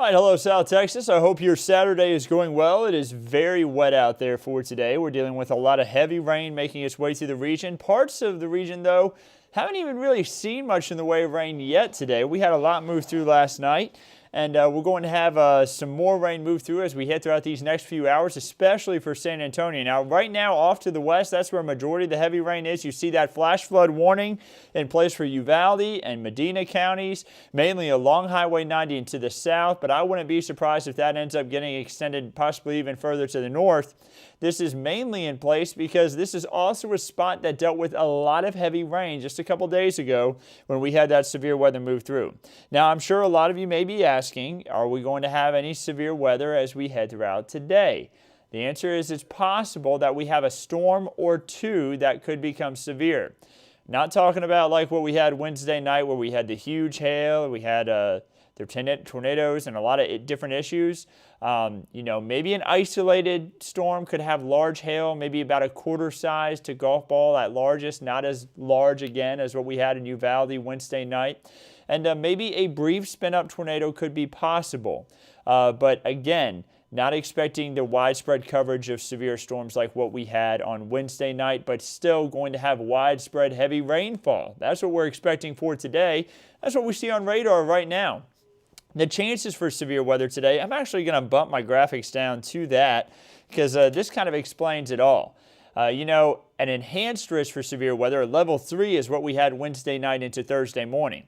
right, hello South Texas. I hope your Saturday is going well. It is very wet out there for today. We're dealing with a lot of heavy rain making its way through the region. Parts of the region, though, haven't even really seen much in the way of rain yet today. We had a lot move through last night, and we're going to have some more rain move through as we head throughout these next few hours, especially for San Antonio. Now, right now, off to the west, that's where a majority of the heavy rain is. You see that flash flood warning in place for Uvalde and Medina counties, mainly along Highway 90 and to the south, but I wouldn't be surprised if that ends up getting extended possibly even further to the north. This is mainly in place because this is also a spot that dealt with a lot of heavy rain just a couple days ago when we had that severe weather move through. Now, I'm sure a lot of you may be asking, are we going to have any severe weather as we head throughout today? The answer is it's possible that we have a storm or two that could become severe. Not talking about like what we had Wednesday night where we had the huge hail, we had the tornadoes and a lot of different issues. Maybe an isolated storm could have large hail, maybe about a quarter size to golf ball at largest, not as large again as what we had in Uvalde Wednesday night. And maybe a brief spin-up tornado could be possible. But again, not expecting the widespread coverage of severe storms like what we had on Wednesday night, but still going to have widespread heavy rainfall. That's what we're expecting for today. That's what we see on radar right now. The chances for severe weather today, I'm actually going to bump my graphics down to that because this kind of explains it all. An enhanced risk for severe weather, level 3, is what we had Wednesday night into Thursday morning.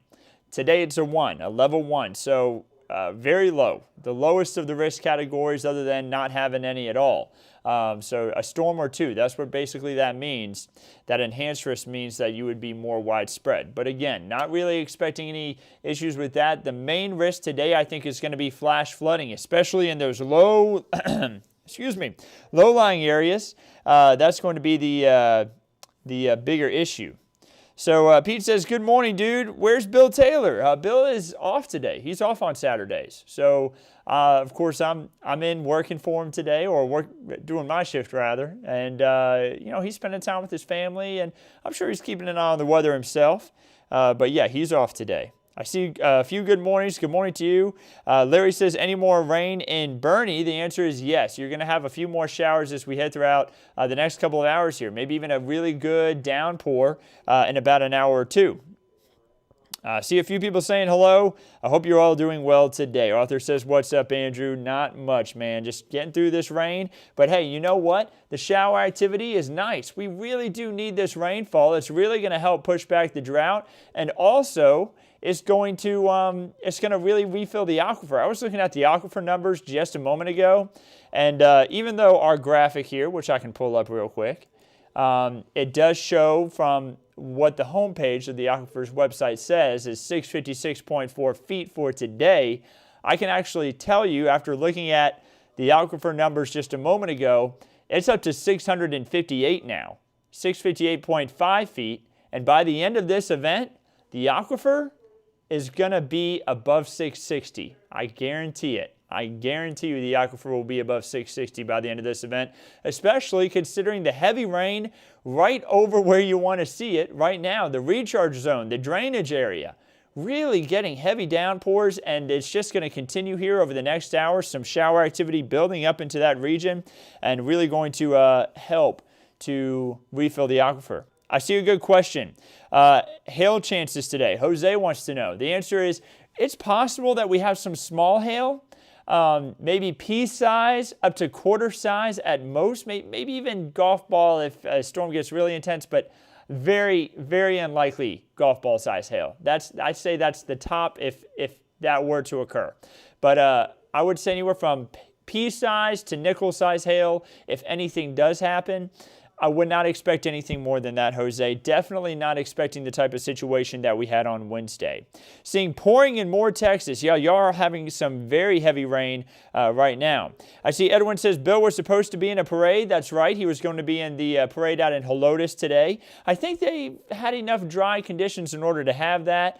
Today it's a level 1, so very low. The lowest of the risk categories other than not having any at all. So a storm or two, that's what basically that means. That enhanced risk means that you would be more widespread. But again, not really expecting any issues with that. The main risk today, I think, is going to be flash flooding, especially in those low, low-lying areas. That's going to be the bigger issue. So Pete says, good morning, dude. Where's Bill Taylor? Bill is off today. He's off on Saturdays. So, of course, I'm in working for him today, or doing my shift, rather. And, he's spending time with his family, and I'm sure he's keeping an eye on the weather himself. But, yeah, he's off today. I see a few good mornings. Good morning to you. Larry says, any more rain in Bernie? The answer is yes. You're going to have a few more showers as we head throughout the next couple of hours here. Maybe even a really good downpour in about an hour or two. See a few people saying hello. I hope you're all doing well today. Arthur says, what's up, Andrew? Not much, man. Just getting through this rain. But, hey, you know what? The shower activity is nice. We really do need this rainfall. It's really going to help push back the drought. And also, it's going to really refill the aquifer. I was looking at the aquifer numbers just a moment ago, and even though our graphic here, which I can pull up real quick, it does show from what the homepage of the aquifer's website says is 656.4 feet for today. I can actually tell you, after looking at the aquifer numbers just a moment ago, it's up to 658 now, 658.5 feet, and by the end of this event, the aquifer is going to be above 660. I guarantee it. I guarantee you the aquifer will be above 660 by the end of this event, especially considering the heavy rain right over where you want to see it right now, the recharge zone, the drainage area. Really getting heavy downpours, and it's just going to continue here over the next hour. Some shower activity building up into that region and really going to help to refill the aquifer. I see a good question. Hail chances today. Jose wants to know. The answer is it's possible that we have some small hail, maybe pea size up to quarter size at most, maybe even golf ball if a storm gets really intense, but very, very unlikely golf ball size hail. I'd say that's the top if that were to occur. But I would say anywhere from pea size to nickel size hail if anything does happen. I would not expect anything more than that, Jose. Definitely not expecting the type of situation that we had on Wednesday. Seeing pouring in more Texas. Yeah, y'all are having some very heavy rain right now. I see Edwin says Bill was supposed to be in a parade. That's right. He was going to be in the parade out in Helotes today. I think they had enough dry conditions in order to have that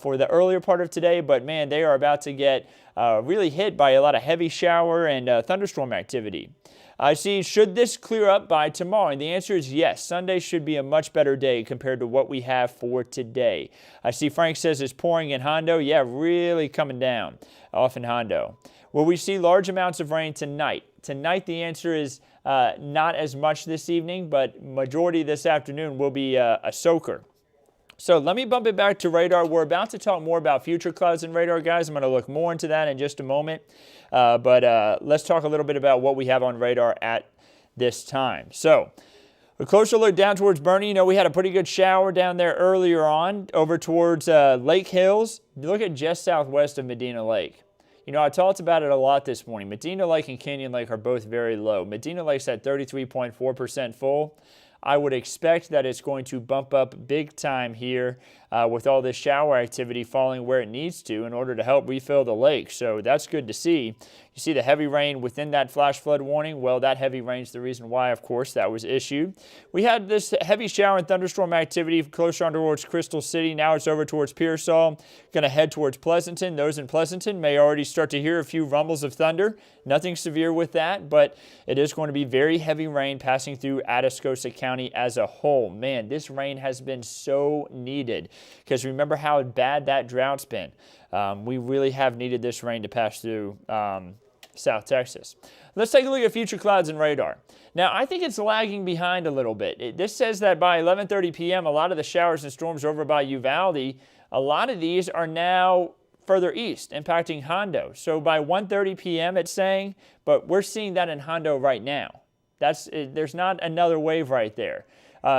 for the earlier part of today. But, man, they are about to get really hit by a lot of heavy shower and thunderstorm activity. I see, should this clear up by tomorrow? And the answer is yes. Sunday should be a much better day compared to what we have for today. I see Frank says it's pouring in Hondo. Yeah, really coming down off in Hondo. Will we see large amounts of rain tonight? Tonight, the answer is not as much this evening, but majority this afternoon will be a soaker. So let me bump it back to radar. We're about to talk more about future clouds and radar, guys. I'm going to look more into that in just a moment. But let's talk a little bit about what we have on radar at this time. So a closer look down towards Bernie. You know, we had a pretty good shower down there earlier on over towards Lake Hills. Look at just southwest of Medina Lake. You know, I talked about it a lot this morning. Medina Lake and Canyon Lake are both very low. Medina Lake's at 33.4% full. I would expect that it's going to bump up big time here with all this shower activity falling where it needs to in order to help refill the lake. So that's good to see. You see the heavy rain within that flash flood warning. Well, that heavy rain is the reason why, of course, that was issued. We had this heavy shower and thunderstorm activity closer on towards Crystal City. Now it's over towards Pearsall. Going to head towards Pleasanton. Those in Pleasanton may already start to hear a few rumbles of thunder. Nothing severe with that, but it is going to be very heavy rain passing through Atascosa County as a whole. Man, this rain has been so needed because remember how bad that drought's been. We really have needed this rain to pass through South Texas. Let's take a look at future clouds and radar. Now, I think it's lagging behind a little bit. This says that by 11:30 p.m., a lot of the showers and storms over by Uvalde, a lot of these are now further east, impacting Hondo. So by 1:30 p.m., it's saying, but we're seeing that in Hondo right now. There's not another wave right there.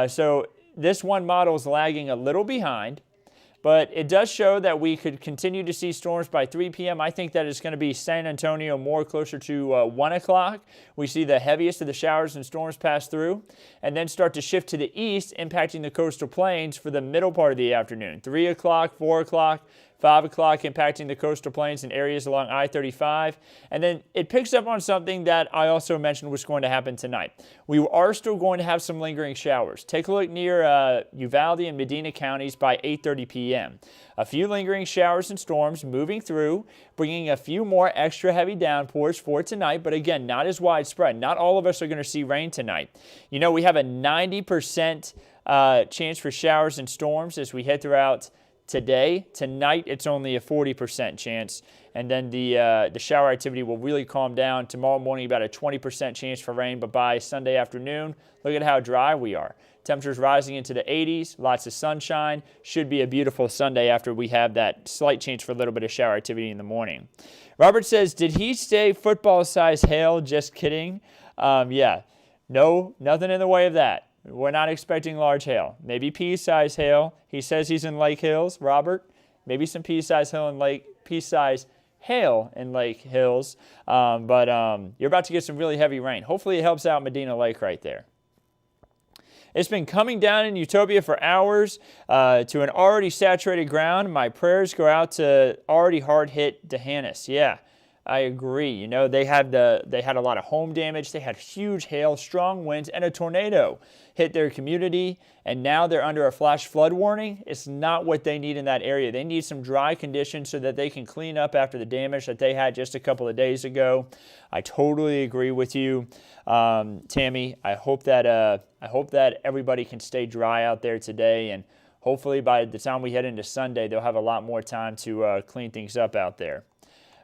So this one model is lagging a little behind. But it does show that we could continue to see storms by 3 p.m. I think that it's going to be San Antonio more closer to 1 o'clock. We see the heaviest of the showers and storms pass through and then start to shift to the east, impacting the coastal plains for the middle part of the afternoon. 3 o'clock, 4 o'clock, 5 o'clock, impacting the coastal plains and areas along I-35. And then it picks up on something that I also mentioned was going to happen tonight. We are still going to have some lingering showers. Take a look near Uvalde and Medina counties by 8:30 p.m. A few lingering showers and storms moving through, bringing a few more extra heavy downpours for tonight, but again, not as widespread. Not all of us are going to see rain tonight. You know, we have a 90% chance for showers and storms as we head throughout today. Tonight, it's only a 40% chance. And then the shower activity will really calm down. Tomorrow morning, about a 20% chance for rain. But by Sunday afternoon, look at how dry we are. Temperatures rising into the 80s, lots of sunshine. Should be a beautiful Sunday after we have that slight chance for a little bit of shower activity in the morning. Robert says, did he say football-size hail? Just kidding. Yeah, no, nothing in the way of that. We're not expecting large hail. Maybe pea-size hail. He says he's in Lake Hills, Robert. Maybe some pea-size hail in Lake Hills. But you're about to get some really heavy rain. Hopefully it helps out Medina Lake right there. It's been coming down in Utopia for hours to an already saturated ground. My prayers go out to already hard-hit D'Hanis. Yeah, I agree. You know, they had a lot of home damage. They had huge hail, strong winds, and a tornado hit their community, and now they're under a flash flood warning. It's not what they need in that area. They need some dry conditions so that they can clean up after the damage that they had just a couple of days ago. I totally agree with you, Tammy. I hope that everybody can stay dry out there today, and hopefully by the time we head into Sunday, they'll have a lot more time to clean things up out there.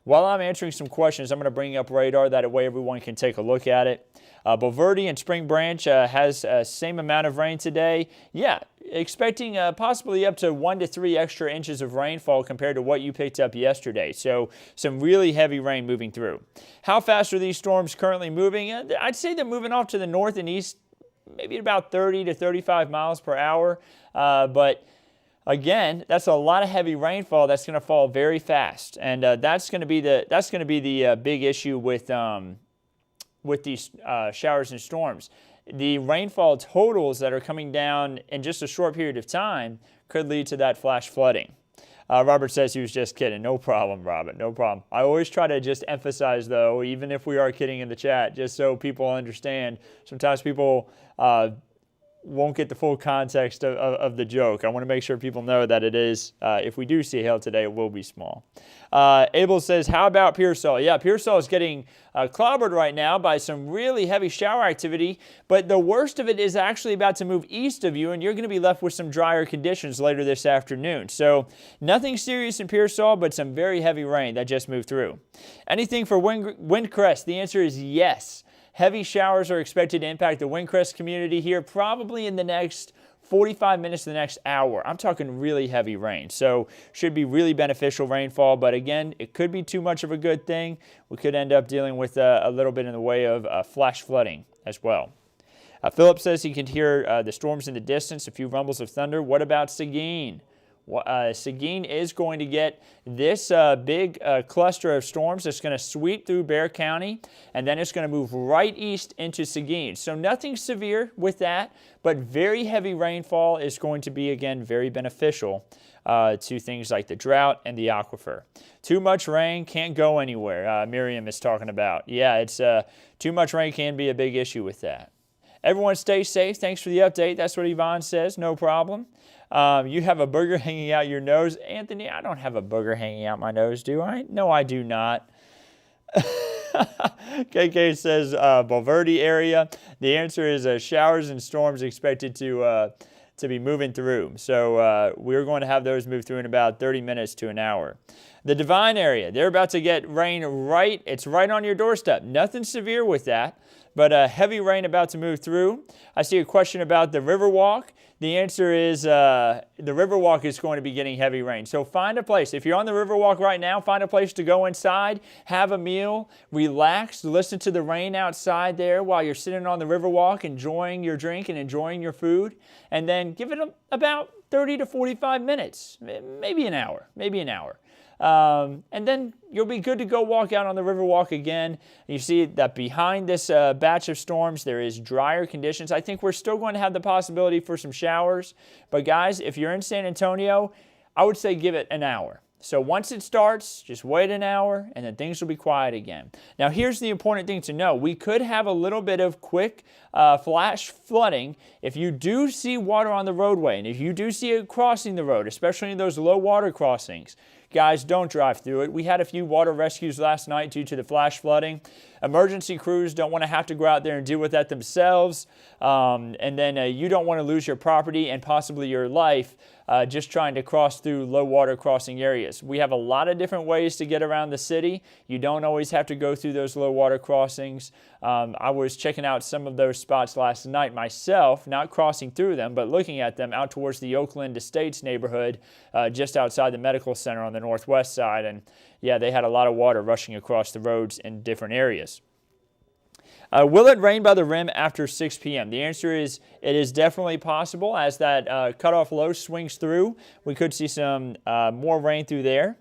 While I'm answering some questions, I'm going to bring up radar. That way everyone can take a look at it. Bulverde and Spring Branch has same amount of rain today. Yeah, expecting possibly up to 1 to 3 extra inches of rainfall compared to what you picked up yesterday. So some really heavy rain moving through. How fast are these storms currently moving? I'd say they're moving off to the north and east, maybe about 30 to 35 miles per hour. But again, that's a lot of heavy rainfall that's going to fall very fast, and that's going to be the big issue with these showers and storms. The rainfall totals that are coming down in just a short period of time could lead to that flash flooding. Robert says he was just kidding. No problem, Robert. No problem. I always try to just emphasize, though, even if we are kidding in the chat, just so people understand. Sometimes people won't get the full context of the joke. I want to make sure people know that it is, if we do see hail today, it will be small. Abel says, how about Pearsall? Yeah, Pearsall is getting clobbered right now by some really heavy shower activity, but the worst of it is actually about to move east of you, and you're going to be left with some drier conditions later this afternoon. So nothing serious in Pearsall, but some very heavy rain that just moved through. Anything for Windcrest? The answer is yes. Heavy showers are expected to impact the Windcrest community here probably in the next 45 minutes to the next hour. I'm talking really heavy rain. So should be really beneficial rainfall. But again, it could be too much of a good thing. We could end up dealing with a little bit in the way of flash flooding as well. Philip says he can hear the storms in the distance, a few rumbles of thunder. What about Seguin? Seguin is going to get this big cluster of storms that's going to sweep through Bexar County, and then it's going to move right east into Seguin. So nothing severe with that, but very heavy rainfall is going to be, again, very beneficial to things like the drought and the aquifer. Too much rain can't go anywhere, Miriam is talking about. Yeah, it's too much rain can be a big issue with that. Everyone stay safe. Thanks for the update. That's what Yvonne says. No problem. You have a booger hanging out your nose. Anthony, I don't have a booger hanging out my nose, do I? No, I do not. KK says Bulverde area. The answer is showers and storms expected to be moving through. So we're going to have those move through in about 30 minutes to an hour. The Divine area, they're about to get rain it's right on your doorstep. Nothing severe with that, but heavy rain about to move through. I see a question about the Riverwalk. The answer is the Riverwalk is going to be getting heavy rain. So find a place. If you're on the Riverwalk right now, find a place to go inside, have a meal, relax, listen to the rain outside there while you're sitting on the Riverwalk, enjoying your drink and enjoying your food, and then give it about 30 to 45 minutes, maybe an hour. And then you'll be good to go walk out on the Riverwalk again. You see that behind this batch of storms, there is drier conditions. I think we're still going to have the possibility for some showers. But guys, if you're in San Antonio, I would say give it an hour. So once it starts, just wait an hour, and then things will be quiet again. Now, here's the important thing to know. We could have a little bit of quick flash flooding if you do see water on the roadway, and if you do see it crossing the road, especially in those low water crossings. Guys, don't drive through it. We had a few water rescues last night due to the flash flooding. Emergency crews don't want to have to go out there and deal with that themselves. And then you don't want to lose your property and possibly your life just trying to cross through low water crossing areas. We have a lot of different ways to get around the city. You don't always have to go through those low water crossings. I was checking out some of those spots last night myself, not crossing through them, but looking at them out towards the Oakland Estates neighborhood, just outside the medical center on the northwest side. And yeah, they had a lot of water rushing across the roads in different areas. Will it rain by the rim after 6 p.m.? The answer is it is definitely possible. As that cutoff low swings through, we could see some more rain through there.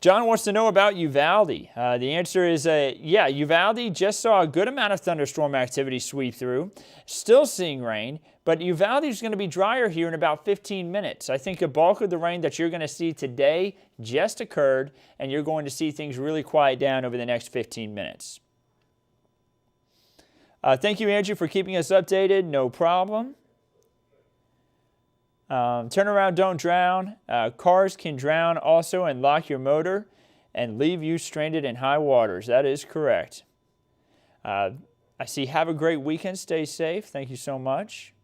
John wants to know about Uvalde. The answer is, yeah, Uvalde just saw a good amount of thunderstorm activity sweep through. Still seeing rain, but Uvalde is going to be drier here in about 15 minutes. I think a bulk of the rain that you're going to see today just occurred, and you're going to see things really quiet down over the next 15 minutes. Thank you, Andrew, for keeping us updated. No problem. Turn around, don't drown. Cars can drown also and lock your motor and leave you stranded in high waters. That is correct. I see have a great weekend. Stay safe. Thank you so much.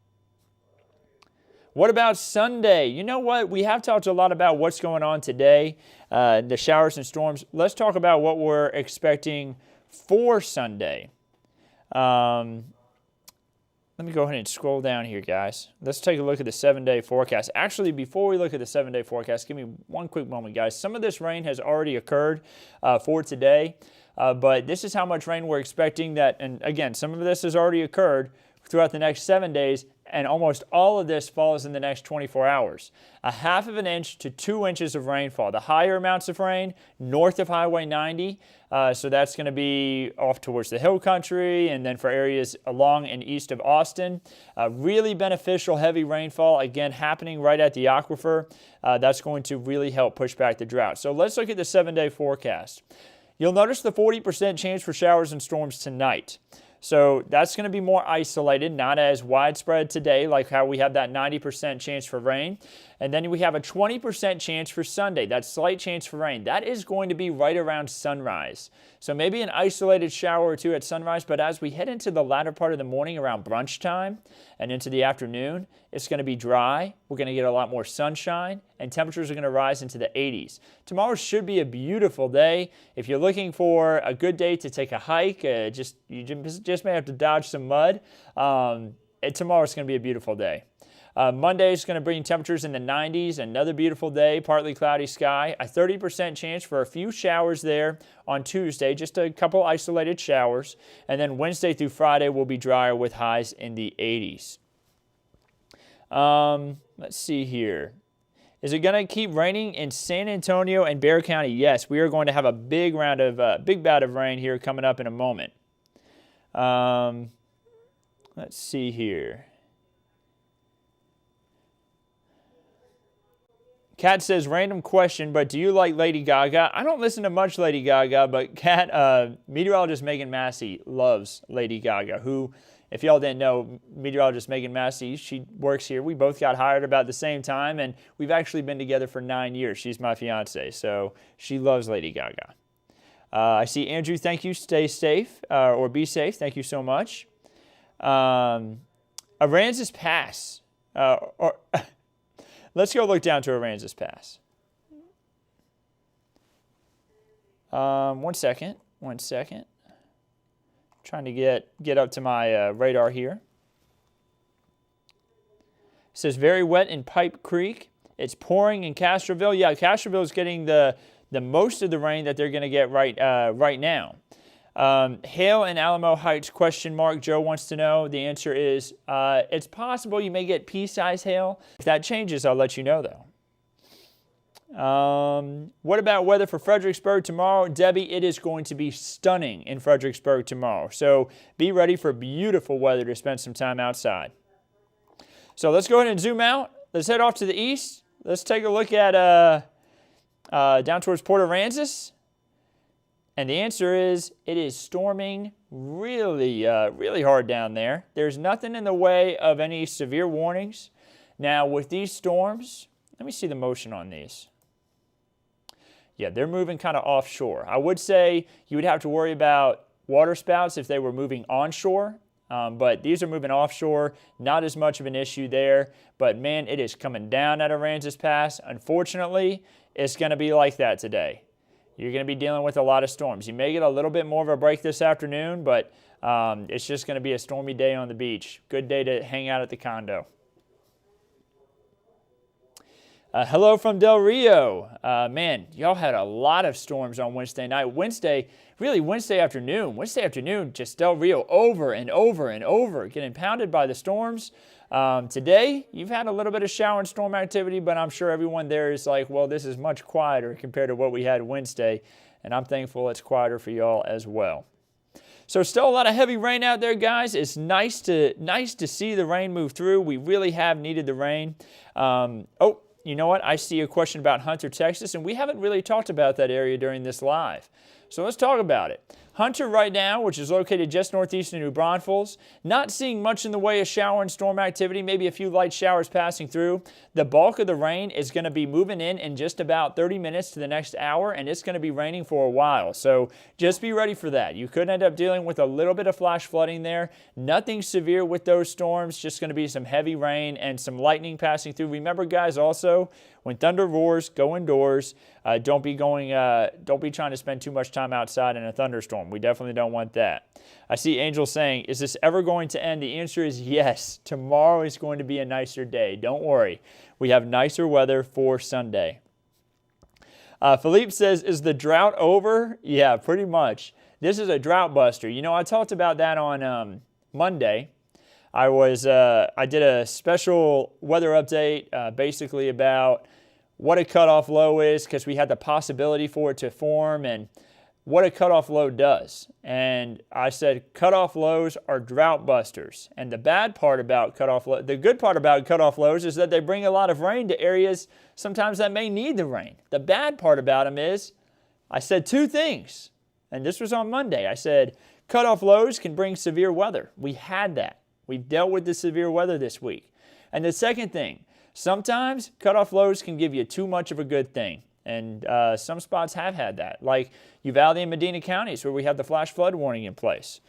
What about Sunday? You know what? We have talked a lot about what's going on today, the showers and storms. Let's talk about what we're expecting for Sunday. Let me go ahead and scroll down here, guys. Let's take a look at the 7-day forecast. Actually, before we look at the 7-day forecast, give me one quick moment, guys. Some of this rain has already occurred for today, but this is how much rain we're expecting that, and again, some of this has already occurred throughout the next 7 days, and almost all of this falls in the next 24 hours. 1/2 of an inch to 2 inches of rainfall. The higher amounts of rain north of Highway 90, so that's going to be off towards the hill country, and then for areas along and east of Austin. Really beneficial heavy rainfall, again, happening right at the aquifer. That's going to really help push back the drought. So let's look at the 7-day forecast. You'll notice the 40% chance for showers and storms tonight. So that's going to be more isolated, not as widespread today, like how we have that 90% chance for rain. And then we have a 20% chance for Sunday, that slight chance for rain. That is going to be right around sunrise. So maybe an isolated shower or two at sunrise, but as we head into the latter part of the morning around brunch time and into the afternoon, it's going to be dry. We're going to get a lot more sunshine, and temperatures are going to rise into the 80s. Tomorrow should be a beautiful day. If you're looking for a good day to take a hike, you just may have to dodge some mud. Tomorrow's going to be a beautiful day. Monday is going to bring temperatures in the 90s, another beautiful day, partly cloudy sky, a 30% chance for a few showers there on Tuesday, just a couple isolated showers, and then Wednesday through Friday will be drier with highs in the 80s. Let's see here. Is it going to keep raining in San Antonio and Bexar County? Yes, we are going to have a big bout of rain here coming up in a moment. Let's see here. Kat says, random question, but do you like Lady Gaga? I don't listen to much Lady Gaga, but Kat, meteorologist Megan Massey loves Lady Gaga, who, if y'all didn't know, meteorologist Megan Massey, she works here. We both got hired about the same time, and we've actually been together for 9 years. She's my fiance, so she loves Lady Gaga. I see Andrew, thank you. Stay safe, or be safe. Thank you so much. Aransas Pass, let's go look down to Aransas Pass. 1 second. Trying to get up to my radar here. It says very wet in Pipe Creek. It's pouring in Castroville. Yeah, Castroville is getting the most of the rain that they're going to get right now. Hail in Alamo Heights, ? Joe wants to know. The answer is it's possible you may get pea-sized hail. If that changes, I'll let you know, though. What about weather for Fredericksburg tomorrow? Debbie, it is going to be stunning in Fredericksburg tomorrow. So be ready for beautiful weather to spend some time outside. So let's go ahead and zoom out. Let's head off to the east. Let's take a look at down towards Port Aransas. And the answer is, it is storming really hard down there. There's nothing in the way of any severe warnings. Now, with these storms, let me see the motion on these. Yeah, they're moving kind of offshore. I would say you would have to worry about water spouts if they were moving onshore, but these are moving offshore. Not as much of an issue there, but man, it is coming down at Aransas Pass. Unfortunately, it's going to be like that today. You're going to be dealing with a lot of storms. You may get a little bit more of a break this afternoon, but it's just going to be a stormy day on the beach. Good day to hang out at the condo. Hello from Del Rio. Man, y'all had a lot of storms on Wednesday night. Wednesday afternoon, just Del Rio over and over, getting pounded by the storms. Today, you've had a little bit of shower and storm activity, but I'm sure everyone there is like, well, this is much quieter compared to what we had Wednesday, and I'm thankful it's quieter for y'all as well. So still a lot of heavy rain out there, guys. It's nice to see the rain move through. We really have needed the rain. You know what? I see a question about Hunter, Texas, and we haven't really talked about that area during this live. So let's talk about it. Hunter right now, which is located just northeast of New Braunfels, not seeing much in the way of shower and storm activity, maybe a few light showers passing through. The bulk of the rain is going to be moving in just about 30 minutes to the next hour, and it's going to be raining for a while. So just be ready for that. You could end up dealing with a little bit of flash flooding there. Nothing severe with those storms, just going to be some heavy rain and some lightning passing through. Remember, guys, also, when thunder roars, go indoors. Don't be trying to spend too much time outside in a thunderstorm. We definitely don't want that. I see Angel saying, is this ever going to end? The answer is yes. Tomorrow is going to be a nicer day. Don't worry. We have nicer weather for Sunday. Philippe says, is the drought over? Yeah, pretty much. This is a drought buster. You know, I talked about that on Monday. I did a special weather update basically about what a cutoff low is, because we had the possibility for it to form, and what a cutoff low does. And I said cutoff lows are drought busters. And the good part about cutoff lows is that they bring a lot of rain to areas sometimes that may need the rain. The bad part about them is I said two things, and this was on Monday. I said Cutoff lows can bring severe weather. We had that. We've dealt with the severe weather this week. And the second thing, sometimes cutoff lows can give you too much of a good thing. And some spots have had that, like Uvalde and Medina counties where we have the flash flood warning in place.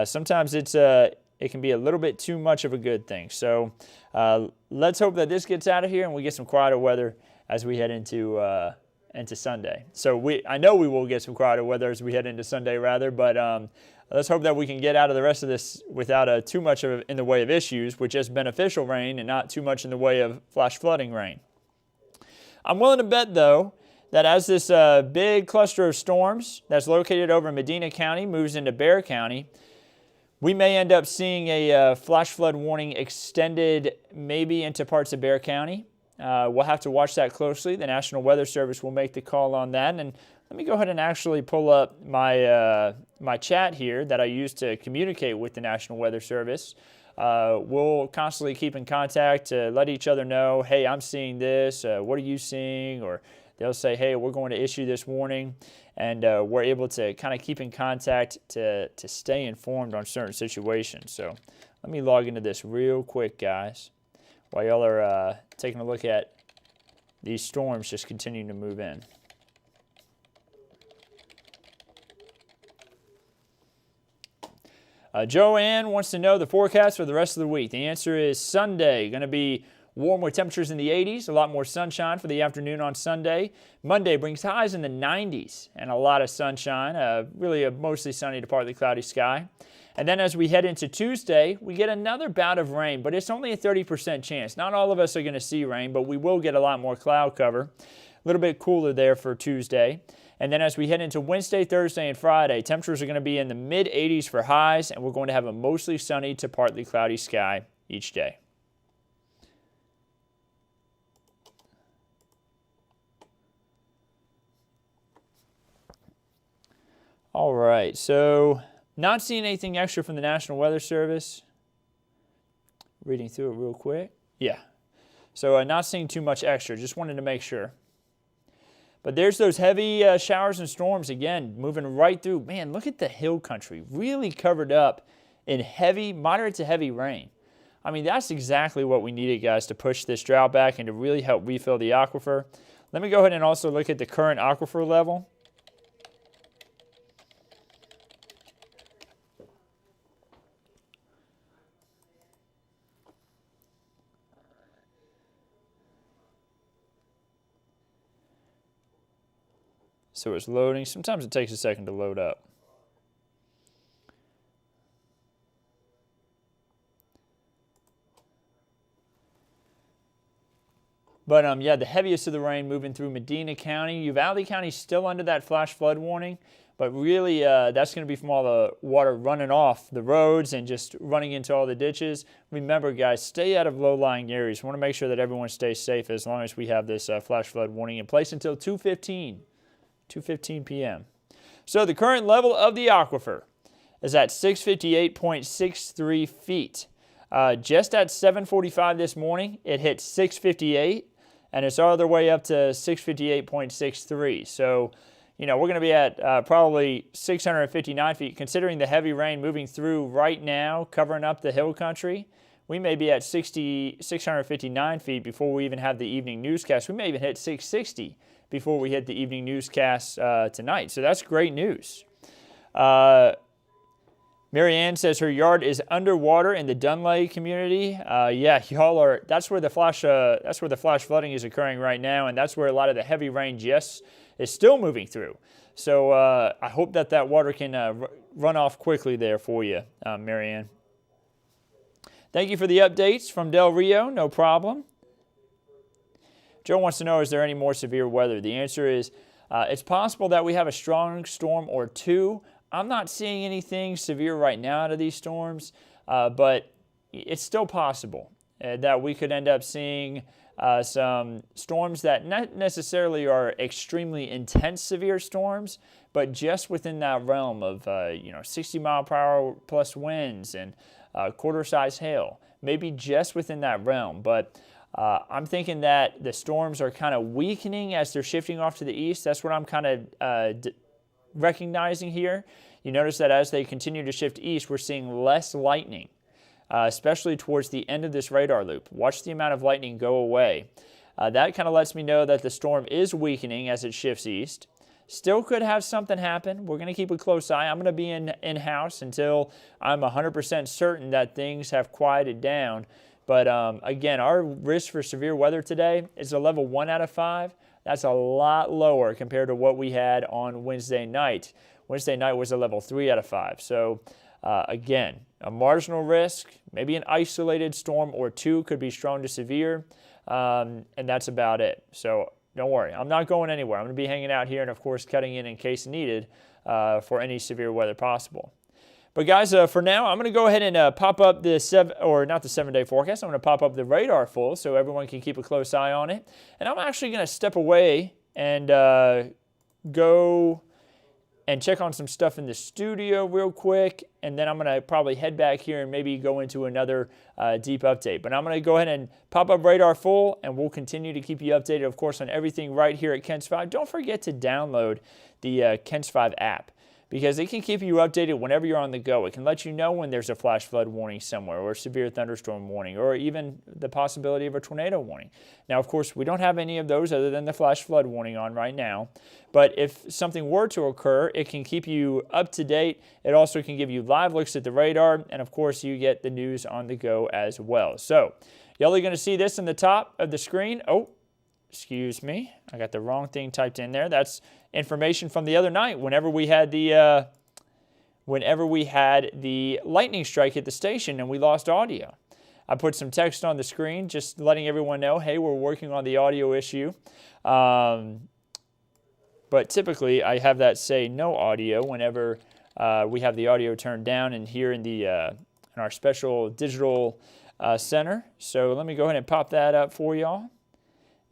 Sometimes it can be a little bit too much of a good thing. So let's hope that this gets out of here and we get some quieter weather as we head into Sunday. So I know we will get some quieter weather as we head into Sunday rather, but let's hope that we can get out of the rest of this without too much in the way of issues, with just beneficial rain and not too much in the way of flash flooding rain. I'm willing to bet, though, that as this big cluster of storms that's located over Medina County moves into Bexar County, we may end up seeing a flash flood warning extended maybe into parts of Bexar County. We'll have to watch that closely. The National Weather Service will make the call on that. And let me go ahead and actually pull up my chat here that I use to communicate with the National Weather Service. We'll constantly keep in contact to let each other know, hey, I'm seeing this. What are you seeing? Or they'll say, hey, we're going to issue this warning. And we're able to kind of keep in contact to stay informed on certain situations. So let me log into this real quick, guys, while y'all are taking a look at these storms just continuing to move in. Joanne wants to know the forecast for the rest of the week. The answer is Sunday. Going to be warm with temperatures in the 80s, a lot more sunshine for the afternoon on Sunday. Monday brings highs in the 90s and a lot of sunshine, really a mostly sunny to partly cloudy sky. And then as we head into Tuesday, we get another bout of rain, but it's only a 30% chance. Not all of us are going to see rain, but we will get a lot more cloud cover. A little bit cooler there for Tuesday. And then as we head into Wednesday, Thursday, and Friday, temperatures are going to be in the mid-80s for highs, and we're going to have a mostly sunny to partly cloudy sky each day. All right, so not seeing anything extra from the National Weather Service. Reading through it real quick. Yeah, so not seeing too much extra. Just wanted to make sure. But there's those heavy showers and storms again, moving right through. Man, look at the hill country, really covered up in heavy, moderate to heavy rain. I mean, that's exactly what we needed, guys, to push this drought back and to really help refill the aquifer. Let me go ahead and also look at the current aquifer level. So it's loading. Sometimes it takes a second to load up. But yeah, the heaviest of the rain moving through Medina County. Uvalde County still under that flash flood warning, but really that's going to be from all the water running off the roads and just running into all the ditches. Remember, guys, stay out of low-lying areas. We want to make sure that everyone stays safe as long as we have this flash flood warning in place until 2:15 p.m. So the current level of the aquifer is at 658.63 feet. Just at 7:45 this morning, it hit 658, and it's all the way up to 658.63. So, you know, we're going to be at probably 659 feet. Considering the heavy rain moving through right now, covering up the hill country, we may be at 659 feet before we even have the evening newscast. We may even hit 660 before we hit the evening newscast tonight. So that's great news. Mary Ann says her yard is underwater in the Dunlay community. Yeah, y'all are. That's where the flash flooding is occurring right now, and that's where a lot of the heavy rain just is still moving through. So I hope that water can run off quickly there for you, Mary Ann. Thank you for the updates from Del Rio. No problem. Joe wants to know, is there any more severe weather? The answer is it's possible that we have a strong storm or two. I'm not seeing anything severe right now out of these storms, but it's still possible that we could end up seeing some storms that not necessarily are extremely intense severe storms, but just within that realm of 60-mile-per-hour plus winds and quarter-size hail, maybe just within that realm. But I'm thinking that the storms are kind of weakening as they're shifting off to the east. That's what I'm kind of recognizing here. you notice that as they continue to shift east, we're seeing less lightning, especially towards the end of this radar loop. Watch the amount of lightning go away. That kind of lets me know that the storm is weakening as it shifts east. Still could have something happen. We're going to keep a close eye. I'm going to be in-house until I'm 100% certain that things have quieted down. But again, our risk for severe weather today is a level 1 out of 5. That's a lot lower compared to what we had on Wednesday night. Wednesday night was a level 3 out of 5. So again, a marginal risk, maybe an isolated storm or two could be strong to severe, and that's about it. So don't worry, I'm not going anywhere. I'm going to be hanging out here and, of course, cutting in case needed for any severe weather possible. But, guys, for now, I'm going to go ahead and pop up the 7-day forecast. I'm going to pop up the radar full so everyone can keep a close eye on it. And I'm actually going to step away and go and check on some stuff in the studio real quick, and then I'm going to probably head back here and maybe go into another deep update. But I'm going to go ahead and pop up radar full, and we'll continue to keep you updated, of course, on everything right here at KENS 5. Don't forget to download the KENS 5 app, because it can keep you updated whenever you're on the go. It can let you know when there's a flash flood warning somewhere, or a severe thunderstorm warning, or even the possibility of a tornado warning. Now, of course, we don't have any of those other than the flash flood warning on right now. But if something were to occur, it can keep you up to date. It also can give you live looks at the radar, and of course, you get the news on the go as well. So, y'all are going to see this in the top of the screen. Oh, excuse me, I got the wrong thing typed in there. That's information from the other night whenever we had the lightning strike hit the station and we lost audio. I put some text on the screen just letting everyone know, hey, we're working on the audio issue. But typically I have that say no audio whenever we have the audio turned down and here in our special digital center. So let me go ahead and pop that up for y'all.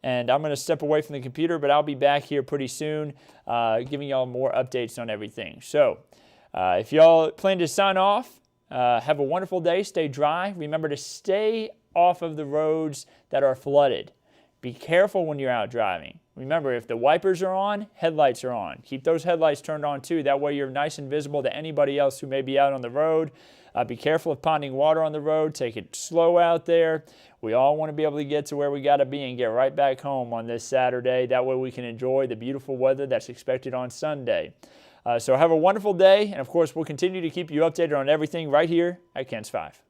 And I'm going to step away from the computer, but I'll be back here pretty soon giving y'all more updates on everything. So if y'all plan to sign off, have a wonderful day. Stay dry. Remember to stay off of the roads that are flooded. Be careful when you're out driving. Remember, if the wipers are on, headlights are on. Keep those headlights turned on too. That way you're nice and visible to anybody else who may be out on the road. Be careful of ponding water on the road. Take it slow out there. We all want to be able to get to where we got to be and get right back home on this Saturday. That way we can enjoy the beautiful weather that's expected on Sunday. So have a wonderful day. And, of course, we'll continue to keep you updated on everything right here at KENS 5.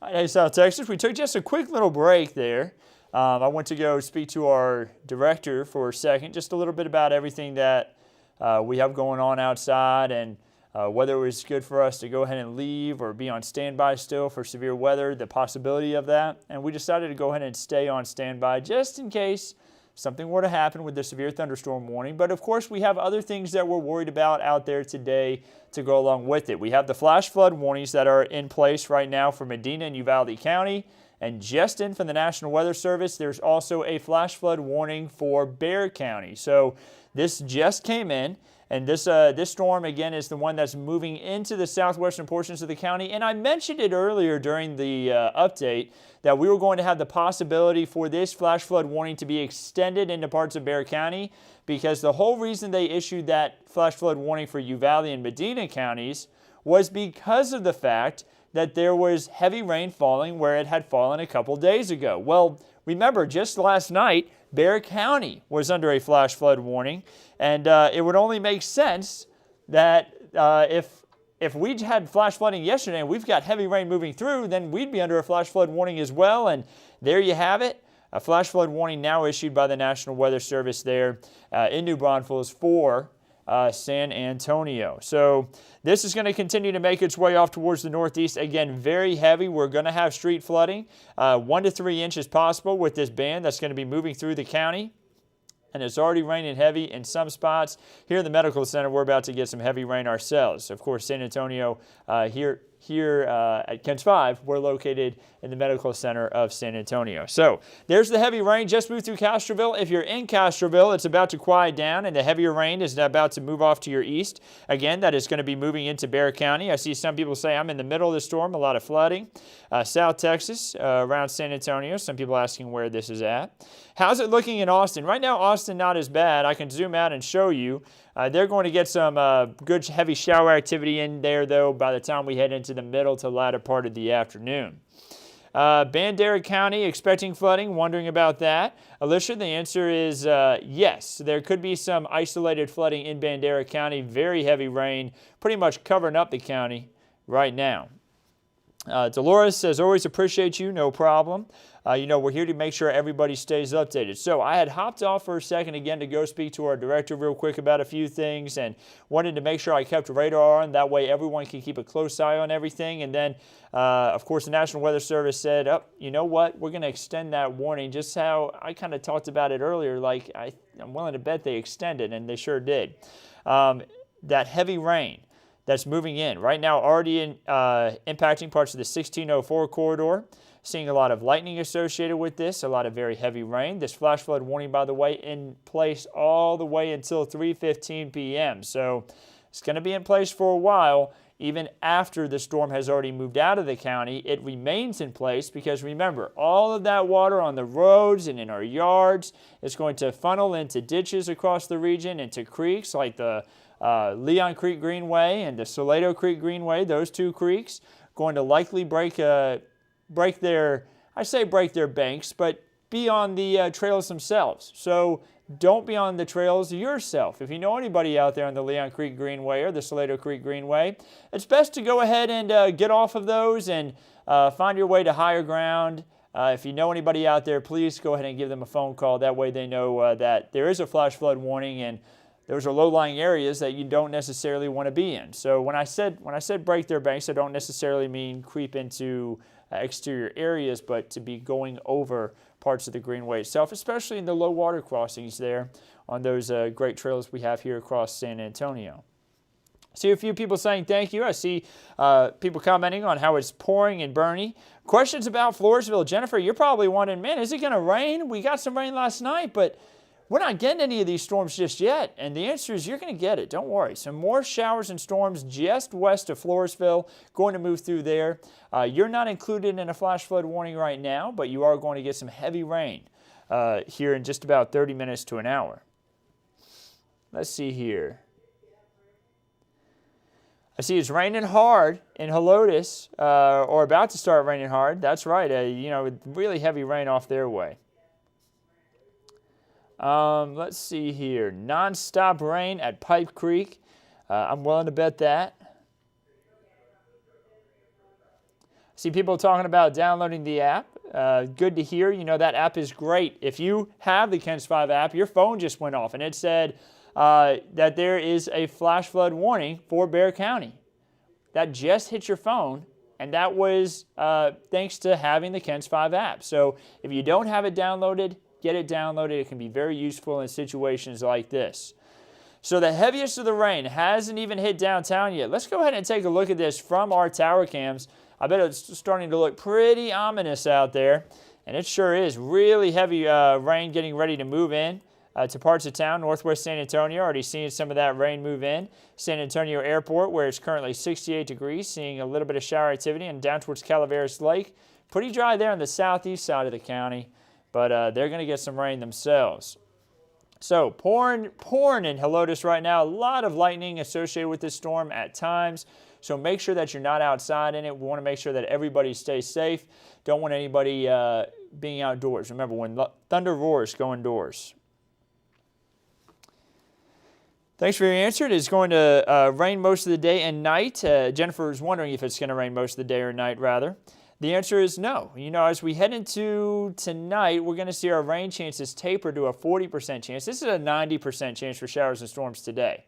Hey, South Texas. We took just a quick little break there. I went to go speak to our director for a second, just a little bit about everything that we have going on outside and whether it was good for us to go ahead and leave or be on standby still for severe weather, the possibility of that. And we decided to go ahead and stay on standby just in case something were to happen with the severe thunderstorm warning. But of course, we have other things that we're worried about out there today to go along with it. We have the flash flood warnings that are in place right now for Medina and Uvalde County. And just in from the National Weather Service, there's also a flash flood warning for Bexar County. So this just came in. And this storm, again, is the one that's moving into the southwestern portions of the county. And I mentioned it earlier during the update that we were going to have the possibility for this flash flood warning to be extended into parts of Bexar County, because the whole reason they issued that flash flood warning for Uvalde and Medina counties was because of the fact that there was heavy rain falling where it had fallen a couple days ago. Well, remember, just last night, Bexar County was under a flash flood warning, and it would only make sense that if we had flash flooding yesterday and we've got heavy rain moving through, then we'd be under a flash flood warning as well. And there you have it, a flash flood warning now issued by the National Weather Service there in New Braunfels for San Antonio. So this is going to continue to make its way off towards the northeast. Again, very heavy. We're going to have street flooding, 1 to 3 inches possible with this band that's going to be moving through the county. And it's already raining heavy in some spots. Here in the medical center, we're about to get some heavy rain ourselves. Of course, San Antonio here at KENS 5, we're located in the medical center of San Antonio. So there's the heavy rain just moved through Castroville. If you're in Castroville, it's about to quiet down and the heavier rain is about to move off to your east. Again, that is going to be moving into Bexar County. I see some people say I'm in the middle of the storm, a lot of flooding. South Texas, around San Antonio, some people asking where this is at. How's it looking in Austin? Right now, Austin not as bad. I can zoom out and show you. They're going to get some good heavy shower activity in there, though, by the time we head into the middle to latter part of the afternoon. Bandera County expecting flooding, wondering about that. Alicia, the answer is yes. There could be some isolated flooding in Bandera County. Very heavy rain, pretty much covering up the county right now. Dolores says, always appreciate you, no problem. We're here to make sure everybody stays updated. So I had hopped off for a second again to go speak to our director real quick about a few things and wanted to make sure I kept a radar on. That way everyone can keep a close eye on everything. And then, of course, the National Weather Service said, oh, you know what? We're going to extend that warning, just how I kind of talked about it earlier. Like, I'm willing to bet they extended, and they sure did. That heavy rain that's moving in right now, already impacting parts of the 1604 corridor. Seeing a lot of lightning associated with this, a lot of very heavy rain. This flash flood warning, by the way, in place all the way until 3:15 p.m. So it's going to be in place for a while. Even after the storm has already moved out of the county, it remains in place because remember, all of that water on the roads and in our yards is going to funnel into ditches across the region, into creeks like the Leon Creek Greenway and the Salado Creek Greenway. Those two creeks going to likely break their banks, but be on the trails themselves. So don't be on the trails yourself. If you know anybody out there on the Leon Creek Greenway or the Salado Creek Greenway, it's best to go ahead and get off of those and find your way to higher ground. If you know anybody out there, please go ahead and give them a phone call. That way they know that there is a flash flood warning and those are low-lying areas that you don't necessarily want to be in. So when I said break their banks, I don't necessarily mean creep into exterior areas, but to be going over parts of the greenway itself, especially in the low water crossings there on those great trails we have here across San Antonio. See a few people saying thank you. I see people commenting on how it's pouring in Bernie. Questions about Floresville. Jennifer, you're probably wondering, man, is it going to rain? We got some rain last night, but we're not getting any of these storms just yet, and the answer is you're going to get it. Don't worry. Some more showers and storms just west of Floresville, going to move through there. You're not included in a flash flood warning right now, but you are going to get some heavy rain here in just about 30 minutes to an hour. Let's see here. I see it's raining hard in Helotes, or about to start raining hard. That's right. Really heavy rain off their way. Let's see here. Non-stop rain at Pipe Creek. I'm willing to bet that. See people talking about downloading the app. Good to hear. You know, that app is great. If you have the KENS 5 app, your phone just went off and it said that there is a flash flood warning for Bexar County. That just hit your phone, and that was thanks to having the KENS 5 app. So if you don't have it downloaded, get it downloaded. It can be very useful in situations like this. So the heaviest of the rain hasn't even hit downtown yet. Let's go ahead and take a look at this from our tower cams. I bet it's starting to look pretty ominous out there, and it sure is. Really heavy rain getting ready to move in to parts of town. Northwest San Antonio, already seeing some of that rain move in. San Antonio Airport, where it's currently 68 degrees, seeing a little bit of shower activity, and down towards Calaveras Lake. Pretty dry there on the southeast side of the county, but they're going to get some rain themselves. So pouring in Helotes right now. A lot of lightning associated with this storm at times. So make sure that you're not outside in it. We want to make sure that everybody stays safe. Don't want anybody being outdoors. Remember, when thunder roars, go indoors. Thanks for your answer. It is going to rain most of the day and night. Jennifer is wondering if it's going to rain most of the day or night, rather. The answer is no. You know, as we head into tonight, we're going to see our rain chances taper to a 40% chance. This is a 90% chance for showers and storms today.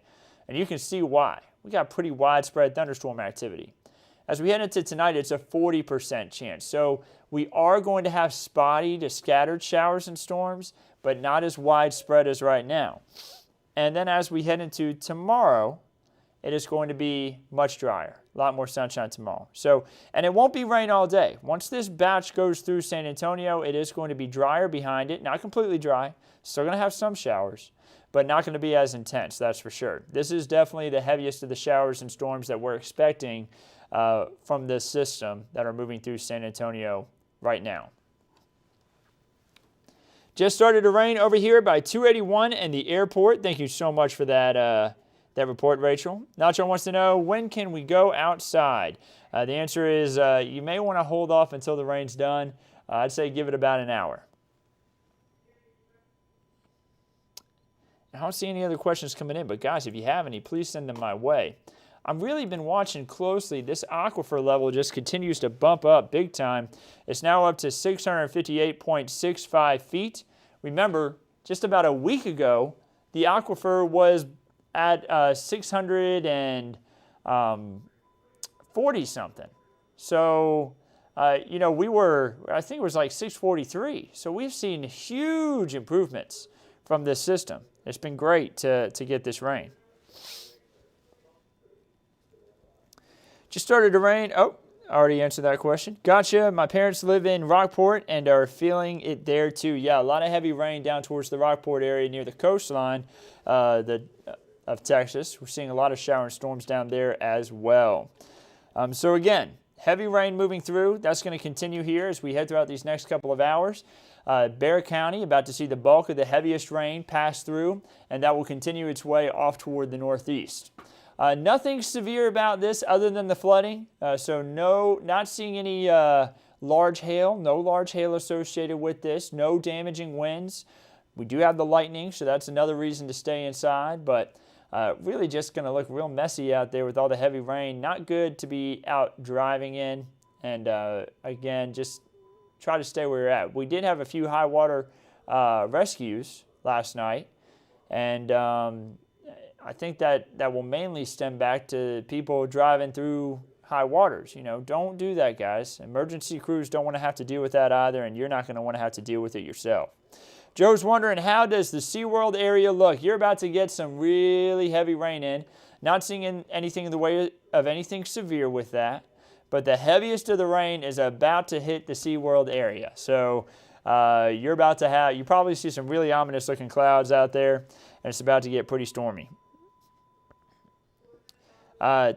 And you can see why. We got pretty widespread thunderstorm activity. As we head into tonight, it's a 40% chance. So we are going to have spotty to scattered showers and storms, but not as widespread as right now. And then as we head into tomorrow, it is going to be much drier. A lot more sunshine tomorrow. So, and it won't be rain all day. Once this batch goes through San Antonio, it is going to be drier behind it. Not completely dry. Still going to have some showers, but not going to be as intense, that's for sure. This is definitely the heaviest of the showers and storms that we're expecting from this system that are moving through San Antonio right now. Just started to rain over here by 281 and the airport. Thank you so much for that report, Rachel. Nacho wants to know, when can we go outside? The answer is you may want to hold off until the rain's done. I'd say give it about an hour. I don't see any other questions coming in, but guys, if you have any, please send them my way. I've really been watching closely. This aquifer level just continues to bump up big time. It's now up to 658.65 feet. Remember, just about a week ago, the aquifer was at 640 something. So, you know, I think it was like 643. So we've seen huge improvements from this system. It's been great to get this rain. Just started to rain. Oh, I already answered that question. Gotcha. My parents live in Rockport and are feeling it there too. Yeah, a lot of heavy rain down towards the Rockport area near the coastline of Texas. We're seeing a lot of shower and storms down there as well. So again, heavy rain moving through. That's going to continue here as we head throughout these next couple of hours. Bexar County about to see the bulk of the heaviest rain pass through, and that will continue its way off toward the northeast. Nothing severe about this other than the flooding. So not seeing any large hail. No large hail associated with this. No damaging winds. We do have the lightning, so that's another reason to stay inside. But really just going to look real messy out there with all the heavy rain. Not good to be out driving in. And again, just try to stay where you're at. We did have a few high water rescues last night. And I think that will mainly stem back to people driving through high waters. You know, don't do that, guys. Emergency crews don't want to have to deal with that either, and you're not going to want to have to deal with it yourself. Joe's wondering, how does the SeaWorld area look? You're about to get some really heavy rain in. Not seeing anything in the way of anything severe with that, but the heaviest of the rain is about to hit the SeaWorld area. So you probably see some really ominous looking clouds out there, and it's about to get pretty stormy.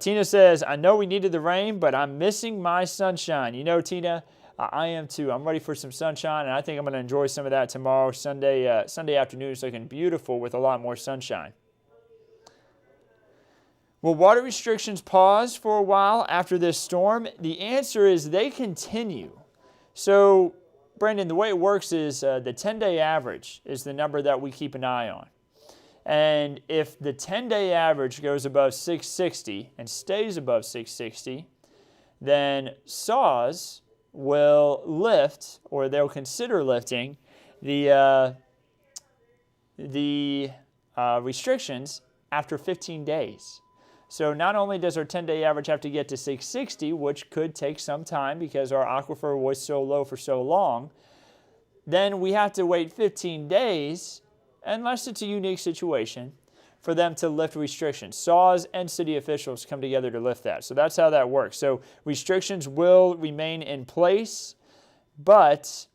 Tina says, I know we needed the rain, but I'm missing my sunshine. You know, Tina, I am too. I'm ready for some sunshine, and I think I'm going to enjoy some of that tomorrow. Sunday afternoon is looking beautiful with a lot more sunshine. Will water restrictions pause for a while after this storm? The answer is they continue. So, Brandon, the way it works is the 10-day average is the number that we keep an eye on. And if the 10-day average goes above 660 and stays above 660, then SAWS will lift, or they'll consider lifting, the restrictions after 15 days. So not only does our 10-day average have to get to 660, which could take some time because our aquifer was so low for so long, then we have to wait 15 days, unless it's a unique situation, for them to lift restrictions. SAWS and city officials come together to lift that. So that's how that works. So restrictions will remain in place, but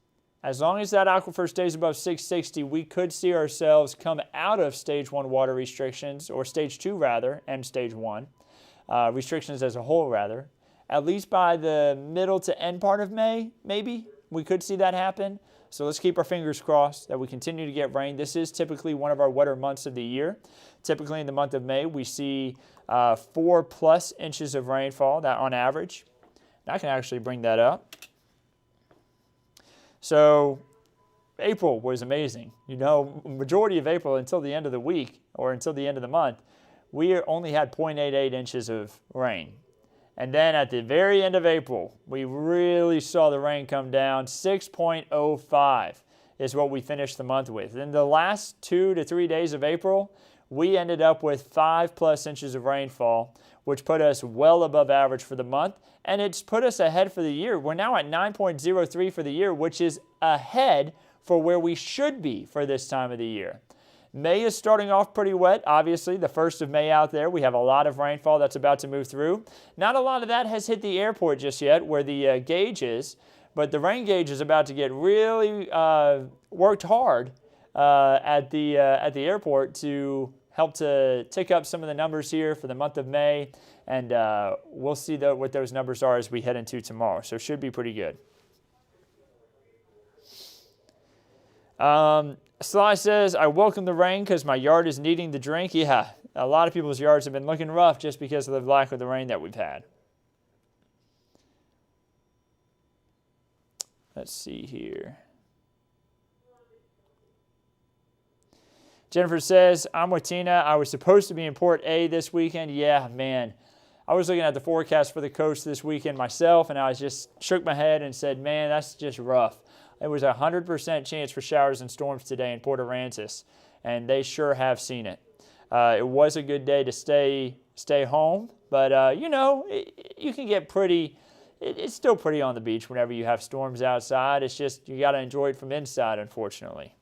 as long as that aquifer stays above 660, we could see ourselves come out of stage 1 water restrictions, or stage 2 rather, and stage 1, restrictions as a whole rather, at least by the middle to end part of May, maybe. We could see that happen. So let's keep our fingers crossed that we continue to get rain. This is typically one of our wetter months of the year. Typically in the month of May, we see 4+ inches of rainfall, that on average. And I can actually bring that up. So April was amazing. You know, majority of April until the end of the week, or until the end of the month, we only had 0.88 inches of rain. And then at the very end of April, we really saw the rain come down. 6.05 is what we finished the month with. In the last 2 to 3 days of April, we ended up with 5+ inches of rainfall, which put us well above average for the month. And it's put us ahead for the year. We're now at 9.03 for the year, which is ahead for where we should be for this time of the year. May is starting off pretty wet, obviously, the 1st of May out there. We have a lot of rainfall that's about to move through. Not a lot of that has hit the airport just yet, where the gauge is, but the rain gauge is about to get really worked hard at the airport to help to tick up some of the numbers here for the month of May, and we'll see what those numbers are as we head into tomorrow, so it should be pretty good. Sly says, I welcome the rain because my yard is needing the drink. Yeah, a lot of people's yards have been looking rough just because of the lack of the rain that we've had. Let's see here. Jennifer says, I'm with Tina. I was supposed to be in Port A this weekend. Yeah, man. I was looking at the forecast for the coast this weekend myself, and I just shook my head and said, man, that's just rough. It was a 100% chance for showers and storms today in Port Aransas, and they sure have seen it. It was a good day to stay home, but, you know, you can get pretty, it's still pretty on the beach whenever you have storms outside. It's just you got to enjoy it from inside, unfortunately.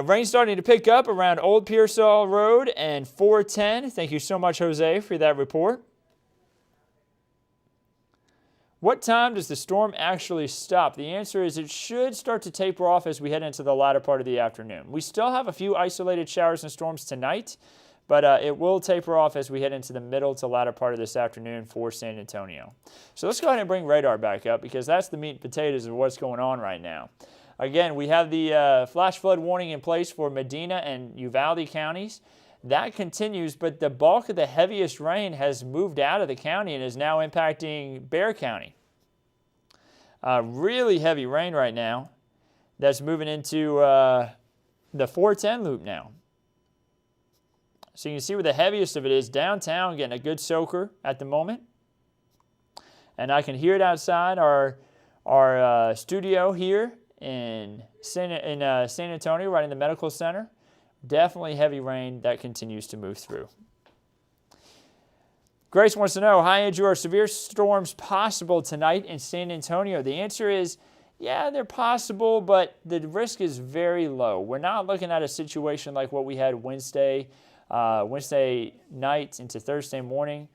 Rain starting to pick up around Old Pearsall Road and 410. Thank you so much, Jose, for that report. What time does the storm actually stop? The answer is it should start to taper off as we head into the latter part of the afternoon. We still have a few isolated showers and storms tonight, but it will taper off as we head into the middle to latter part of this afternoon for San Antonio. So let's go ahead and bring radar back up because that's the meat and potatoes of what's going on right now. Again, we have the flash flood warning in place for Medina and Uvalde counties. That continues, but the bulk of the heaviest rain has moved out of the county and is now impacting Bexar County. Really heavy rain right now that's moving into the 410 loop now. So you can see where the heaviest of it is downtown, getting a good soaker at the moment. And I can hear it outside our studio here in San Antonio, right in the medical center. Definitely heavy rain that continues to move through. Grace wants to know, hi Andrew, are severe storms possible tonight in San Antonio? The answer is, yeah, they're possible, but the risk is very low. We're not looking at a situation like what we had Wednesday night into Thursday morning.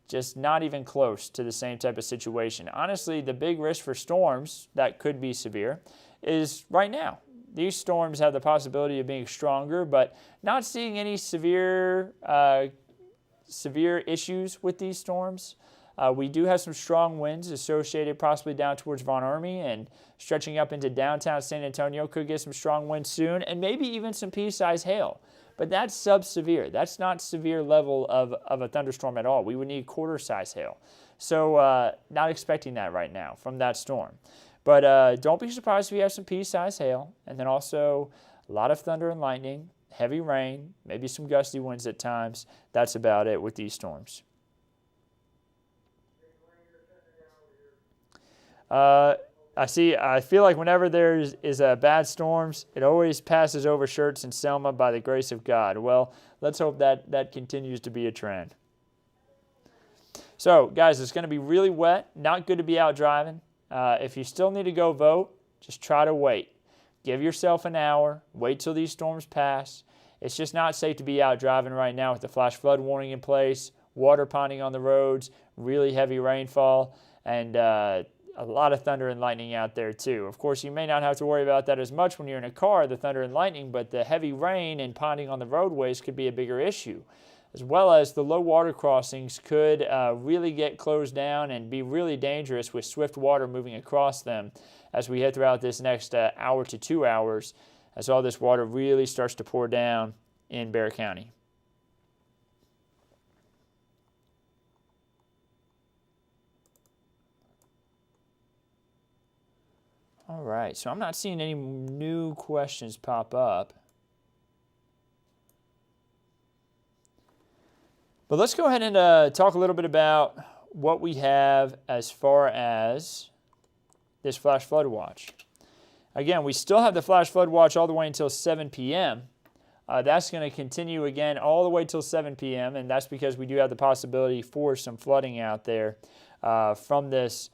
Just not even close to the same type of situation. Honestly, the big risk for storms that could be severe is right now. These storms have the possibility of being stronger, but not seeing any severe issues with these storms. We do have some strong winds associated possibly down towards Von Ormy and stretching up into downtown San Antonio. Could get some strong winds soon, and maybe even some pea-sized hail. But that's sub-severe. That's not severe level of a thunderstorm at all. We would need quarter-size hail. So not expecting that right now from that storm. But don't be surprised if we have some pea-sized hail, and then also a lot of thunder and lightning, heavy rain, maybe some gusty winds at times. That's about it with these storms. I feel like whenever there is bad storms, it always passes over Schertz and Selma by the grace of God. Well, let's hope that continues to be a trend. So, guys, it's going to be really wet. Not good to be out driving. If you still need to go vote, just try to wait. Give yourself an hour. Wait till these storms pass. It's just not safe to be out driving right now with the flash flood warning in place, water ponding on the roads, really heavy rainfall, and a lot of thunder and lightning out there too. Of course, you may not have to worry about that as much when you're in a car, the thunder and lightning, but the heavy rain and ponding on the roadways could be a bigger issue, as well as the low water crossings could really get closed down and be really dangerous with swift water moving across them as we head throughout this next hour to 2 hours, as all this water really starts to pour down in Bexar County. All right, so I'm not seeing any new questions pop up. But let's go ahead and talk a little bit about what we have as far as this flash flood watch. Again, we still have the flash flood watch all the way until 7 p.m. That's going to continue again all the way till 7 p.m., and that's because we do have the possibility for some flooding out there from this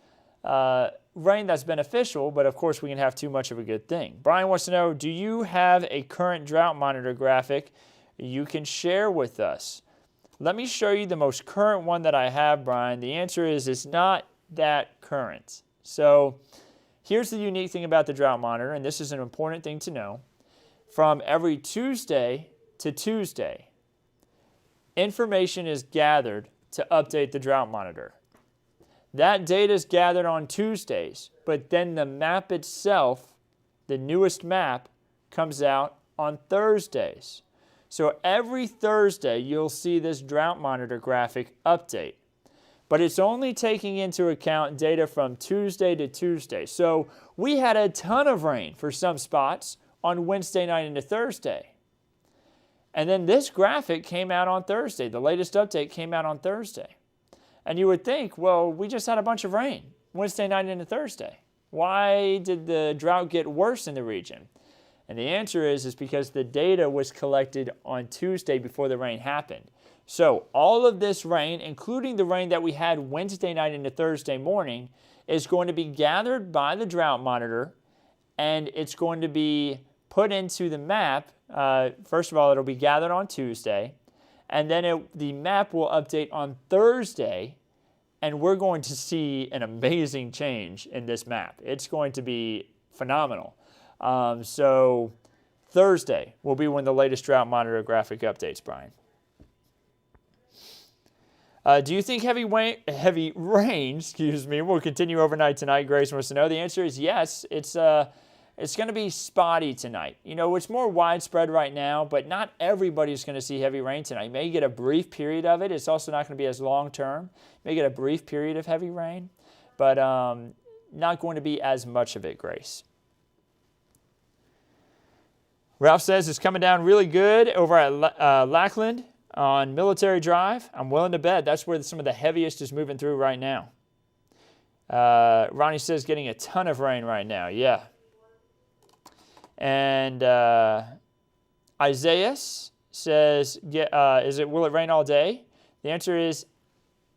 rain that's beneficial, but of course we can have too much of a good thing. Brian wants to know, do you have a current drought monitor graphic you can share with us? Let me show you the most current one that I have, Brian. The answer is it's not that current. So here's the unique thing about the drought monitor, and this is an important thing to know. From every Tuesday to Tuesday, information is gathered to update the drought monitor. That data is gathered on Tuesdays, but then the map itself, the newest map, comes out on Thursdays. So every Thursday, you'll see this drought monitor graphic update. But it's only taking into account data from Tuesday to Tuesday. So we had a ton of rain for some spots on Wednesday night into Thursday. And then this graphic came out on Thursday. The latest update came out on Thursday. And you would think, well, we just had a bunch of rain Wednesday night into Thursday. Why did the drought get worse in the region? And the answer is because the data was collected on Tuesday before the rain happened. So all of this rain, including the rain that we had Wednesday night into Thursday morning, is going to be gathered by the drought monitor, and it's going to be put into the map. First of all, it'll be gathered on Tuesday, and then the map will update on Thursday, and we're going to see an amazing change in this map. It's going to be phenomenal. So Thursday will be when the latest drought monitor graphic updates, Brian. Do you think heavy rain, will continue overnight tonight? Grace wants to know. The answer is yes. It's going to be spotty tonight. You know, it's more widespread right now, but not everybody's going to see heavy rain tonight. You may get a brief period of it. It's also not going to be as long term. You may get a brief period of heavy rain, but not going to be as much of it, Grace. Ralph says it's coming down really good over at Lackland on Military Drive. I'm willing to bet that's where some of the heaviest is moving through right now. Ronnie says getting a ton of rain right now. Yeah. And Isaiah says, will it rain all day? The answer is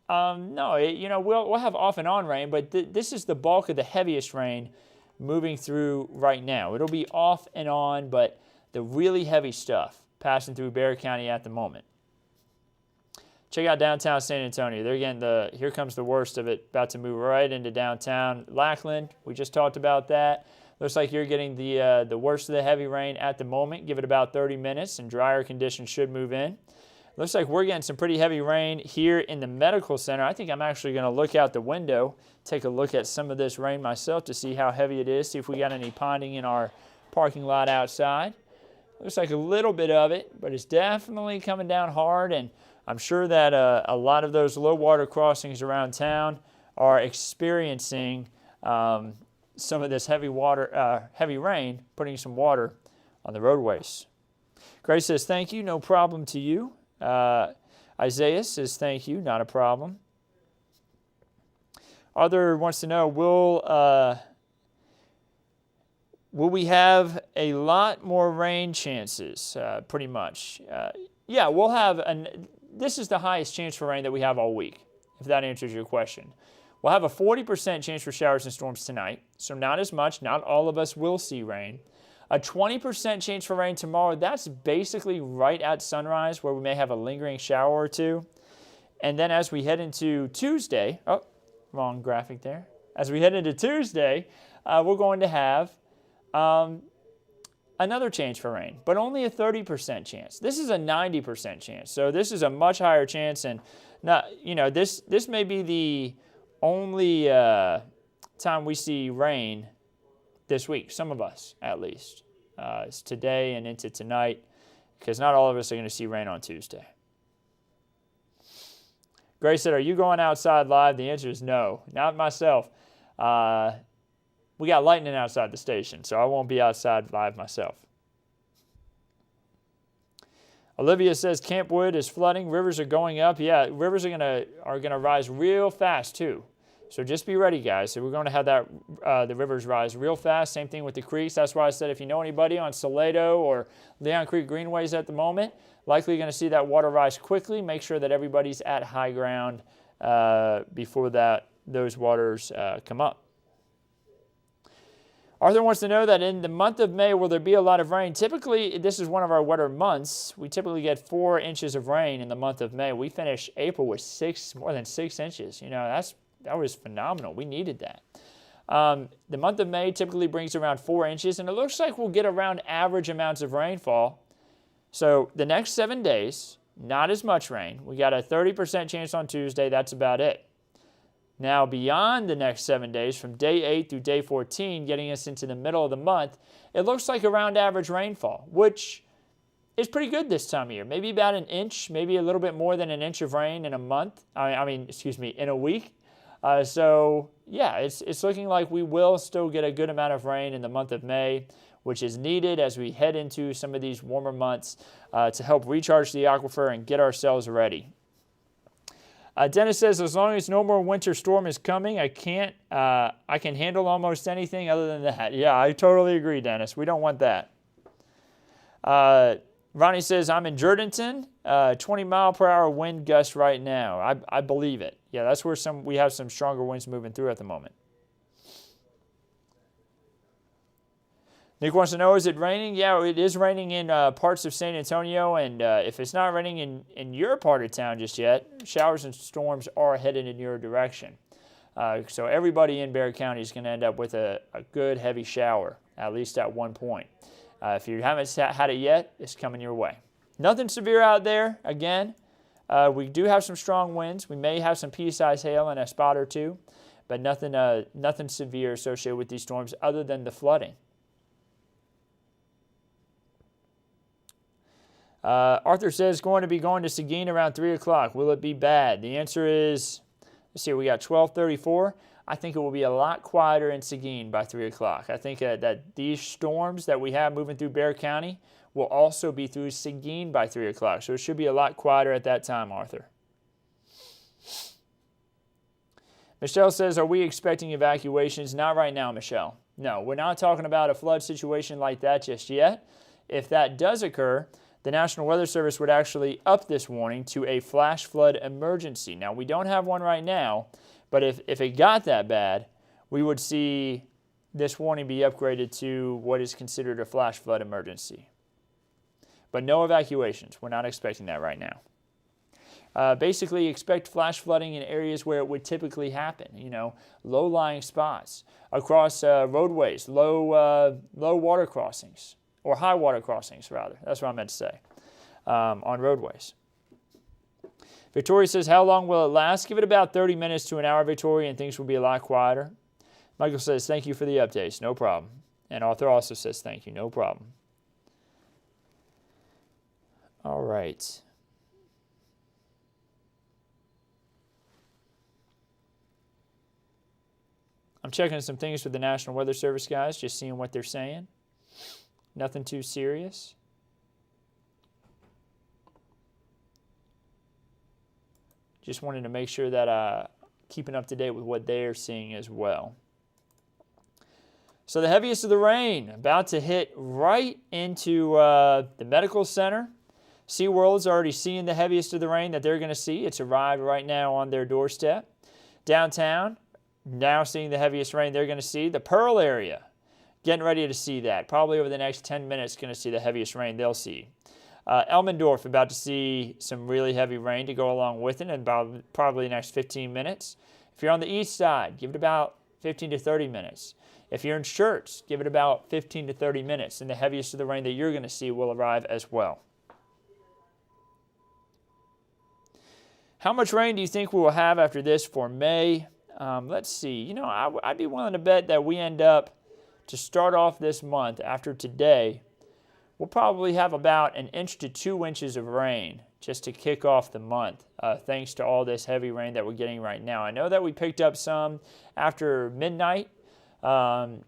no. We'll have off and on rain, but this is the bulk of the heaviest rain moving through right now. It'll be off and on, but the really heavy stuff passing through Bexar County at the moment. Check out downtown San Antonio. There again, here comes the worst of it, about to move right into downtown Lackland. We just talked about that. Looks like you're getting the worst of the heavy rain at the moment. Give it about 30 minutes, and drier conditions should move in. Looks like we're getting some pretty heavy rain here in the medical center. I think I'm actually going to look out the window, take a look at some of this rain myself to see how heavy it is, see if we got any ponding in our parking lot outside. Looks like a little bit of it, but it's definitely coming down hard, and I'm sure that a lot of those low water crossings around town are experiencing some of this heavy rain, putting some water on the roadways. Grace says, thank you, no problem to you. Isaiah says, thank you, not a problem. Arthur wants to know, will we have a lot more rain chances? Pretty much. Yeah, we'll have, this is the highest chance for rain that we have all week, if that answers your question. We'll have a 40% chance for showers and storms tonight, so not as much. Not all of us will see rain. A 20% chance for rain tomorrow. That's basically right at sunrise, where we may have a lingering shower or two. And then as we head into Tuesday, oh, wrong graphic there. As we head into Tuesday, we're going to have another chance for rain, but only a 30% chance. This is a 90% chance, so this is a much higher chance. And not, this may be the only time we see rain this week, some of us at least. It's today and into tonight, because not all of us are going to see rain on Tuesday. Grace said, are you going outside live? The answer is no, not myself. We got lightning outside the station, so I won't be outside live myself. Olivia says Camp Wood is flooding. Rivers are going up. Yeah, rivers are gonna rise real fast too. So just be ready, guys. So we're going to have that the rivers rise real fast. Same thing with the creeks. That's why I said if you know anybody on Salado or Leon Creek Greenways at the moment, likely going to see that water rise quickly. Make sure that everybody's at high ground before those waters come up. Arthur wants to know that in the month of May, will there be a lot of rain? Typically, this is one of our wetter months. We typically get 4 inches of rain in the month of May. We finish April with more than 6 inches. That was phenomenal. We needed that. The month of May typically brings around 4 inches, and it looks like we'll get around average amounts of rainfall. So the next 7 days, not as much rain. We got a 30% chance on Tuesday. That's about it. Now, beyond the next 7 days, from day 8 through day 14, getting us into the middle of the month, it looks like around average rainfall, which is pretty good this time of year. Maybe about an inch, maybe a little bit more than an inch of rain in a month. In a week. So, yeah, it's looking like we will still get a good amount of rain in the month of May, which is needed as we head into some of these warmer months to help recharge the aquifer and get ourselves ready. Dennis says, as long as no more winter storm is coming, I can handle almost anything other than that. Yeah, I totally agree, Dennis. We don't want that. Ronnie says, I'm in Jourdanton, 20-mile-per-hour wind gust right now. I believe it. Yeah, that's where we have some stronger winds moving through at the moment. Nick wants to know, is it raining? Yeah, it is raining in parts of San Antonio, and if it's not raining in your part of town just yet, showers and storms are headed in your direction. So everybody in Bexar County is going to end up with a good heavy shower, at least at one point. If you haven't had it yet, it's coming your way. Nothing severe out there. Again, we do have some strong winds. We may have some pea-sized hail and a spot or two, but nothing severe associated with these storms other than the flooding. Arthur says, going to Seguin around 3 o'clock. Will it be bad? The answer is, let's see, we got 12:34. I think it will be a lot quieter in Seguin by 3 o'clock. I think that these storms that we have moving through Bexar County will also be through Seguin by 3 o'clock. So it should be a lot quieter at that time, Arthur. Michelle says, are we expecting evacuations? Not right now, Michelle. No, we're not talking about a flood situation like that just yet. If that does occur, the National Weather Service would actually up this warning to a flash flood emergency. Now, we don't have one right now, but if it got that bad, we would see this warning be upgraded to what is considered a flash flood emergency. But no evacuations. We're not expecting that right now. Basically, expect flash flooding in areas where it would typically happen. Low-lying spots, across roadways, low water crossings. Or high water crossings, rather. That's what I meant to say, on roadways. Victoria says, how long will it last? Give it about 30 minutes to an hour, Victoria, and things will be a lot quieter. Michael says, thank you for the updates. No problem. And Arthur also says, thank you. No problem. All right. I'm checking some things with the National Weather Service, guys, just seeing what they're saying. Nothing too serious. Just wanted to make sure that I keeping up to date with what they're seeing as well. So the heaviest of the rain about to hit right into the medical center. SeaWorld's already seeing the heaviest of the rain that they're going to see. It's arrived right now on their doorstep. Downtown, now seeing the heaviest rain they're going to see. The Pearl area, getting ready to see that. Probably over the next 10 minutes, going to see the heaviest rain they'll see. Elmendorf, about to see some really heavy rain to go along with it in about probably the next 15 minutes. If you're on the east side, give it about 15 to 30 minutes. If you're in Schertz, give it about 15 to 30 minutes, and the heaviest of the rain that you're going to see will arrive as well. How much rain do you think we will have after this for May? Let's see. You know, I'd be willing to bet that we end up, to start off this month after today, we'll probably have about 1 inch to 2 inches of rain just to kick off the month, thanks to all this heavy rain that we're getting right now. I know that we picked up some after midnight and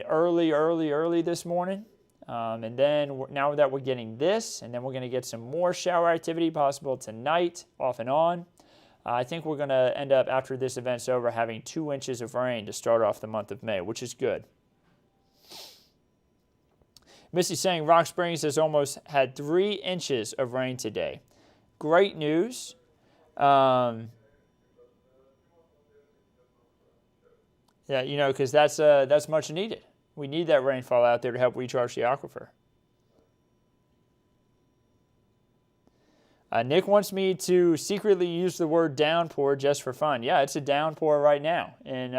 early this morning. And then now that we're getting this, and then we're going to get some more shower activity possible tonight, off and on. I think we're going to end up, after this event's over, having 2 inches of rain to start off the month of May, which is good. Missy saying Rock Springs has almost had 3 inches of rain today. Great news. Yeah, you know, because that's much needed. We need that rainfall out there to help recharge the aquifer. Nick wants me to secretly use the word downpour just for fun. Yeah, it's a downpour right now in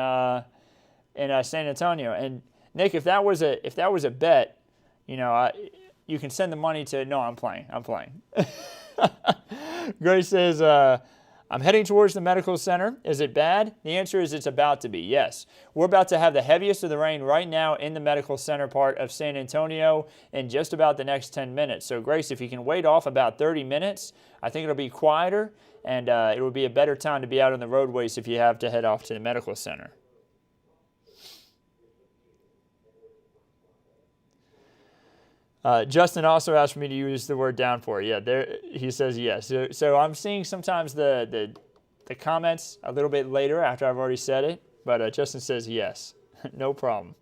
San Antonio. And Nick, if that was a bet, you know, you can send the money to. No, I'm playing. Grace says, I'm heading towards the medical center. Is it bad? The answer is it's about to be, yes. We're about to have the heaviest of the rain right now in the medical center part of San Antonio in just about the next 10 minutes. So, Grace, if you can wait off about 30 minutes, I think it'll be quieter, and it will be a better time to be out on the roadways if you have to head off to the medical center. Justin also asked for me to use the word downpour. Yeah, there he says yes. So I'm seeing sometimes the comments a little bit later after I've already said it, but Justin says yes, no problem.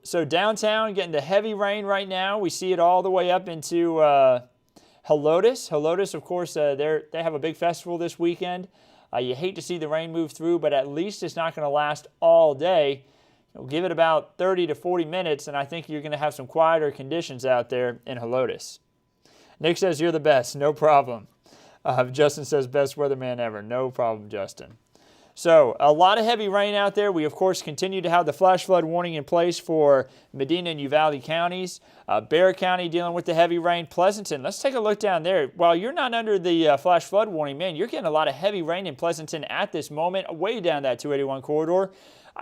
So downtown getting the heavy rain right now. We see it all the way up into Helotes. Helotes, of course, they have a big festival this weekend. You hate to see the rain move through, but at least it's not going to last all day. We'll give it about 30 to 40 minutes, and I think you're going to have some quieter conditions out there in Helotes. Nick says, you're the best. No problem. Justin says, best weatherman ever. No problem, Justin. So, a lot of heavy rain out there. We, of course, continue to have the flash flood warning in place for Medina and Uvalde counties. Bexar County dealing with the heavy rain. Pleasanton, let's take a look down there. While you're not under the flash flood warning, man, you're getting a lot of heavy rain in Pleasanton at this moment, way down that 281 corridor.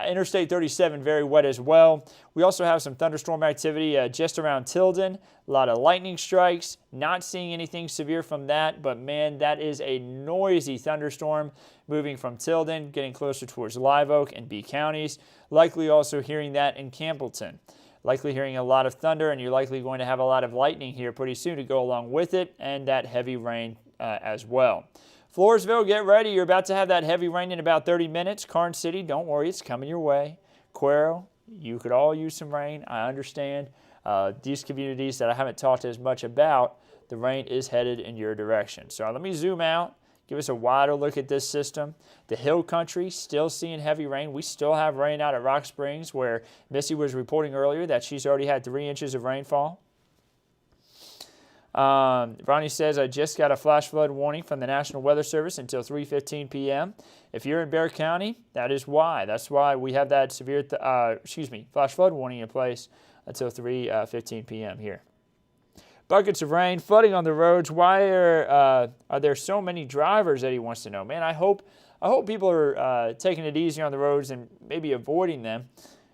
Interstate 37 very wet as well. We also have some thunderstorm activity just around Tilden. A lot of lightning strikes. Not seeing anything severe from that, but man, that is a noisy thunderstorm moving from Tilden, getting closer towards Live Oak and B counties. Likely also hearing that in Campbellton. Likely hearing a lot of thunder, and you're likely going to have a lot of lightning here pretty soon to go along with it, and that heavy rain as well. Floresville, get ready. You're about to have that heavy rain in about 30 minutes. Karnes City, don't worry, it's coming your way. Cuero, you could all use some rain. I understand. These communities that I haven't talked as much about, the rain is headed in your direction. So let me zoom out, give us a wider look at this system. The Hill Country, still seeing heavy rain. We still have rain out at Rock Springs, where Missy was reporting earlier that she's already had 3 inches of rainfall. Ronnie says, I just got a flash flood warning from the National Weather Service until 3:15 p.m. If you're in Bexar County, that is why. That's why we have that severe, flash flood warning in place until 3:15 p.m. here. Buckets of rain, flooding on the roads. Why are there so many drivers, Eddie wants to know. Man, I hope people are taking it easy on the roads and maybe avoiding them.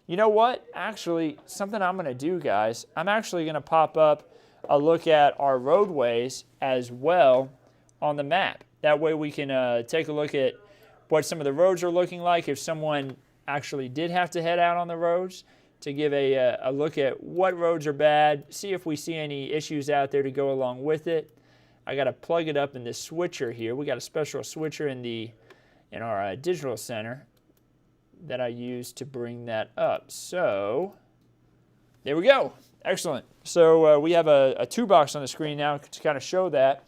You know what? Actually, something I'm going to do, guys, I'm actually going to pop up a look at our roadways as well on the map. That way we can take a look at what some of the roads are looking like if someone actually did have to head out on the roads, to give a look at what roads are bad, see if we see any issues out there to go along with it. I got to plug it up in this switcher here. We got a special switcher in our digital center that I use to bring that up. So there we go. Excellent. So we have a 2-box on the screen now to kind of show that.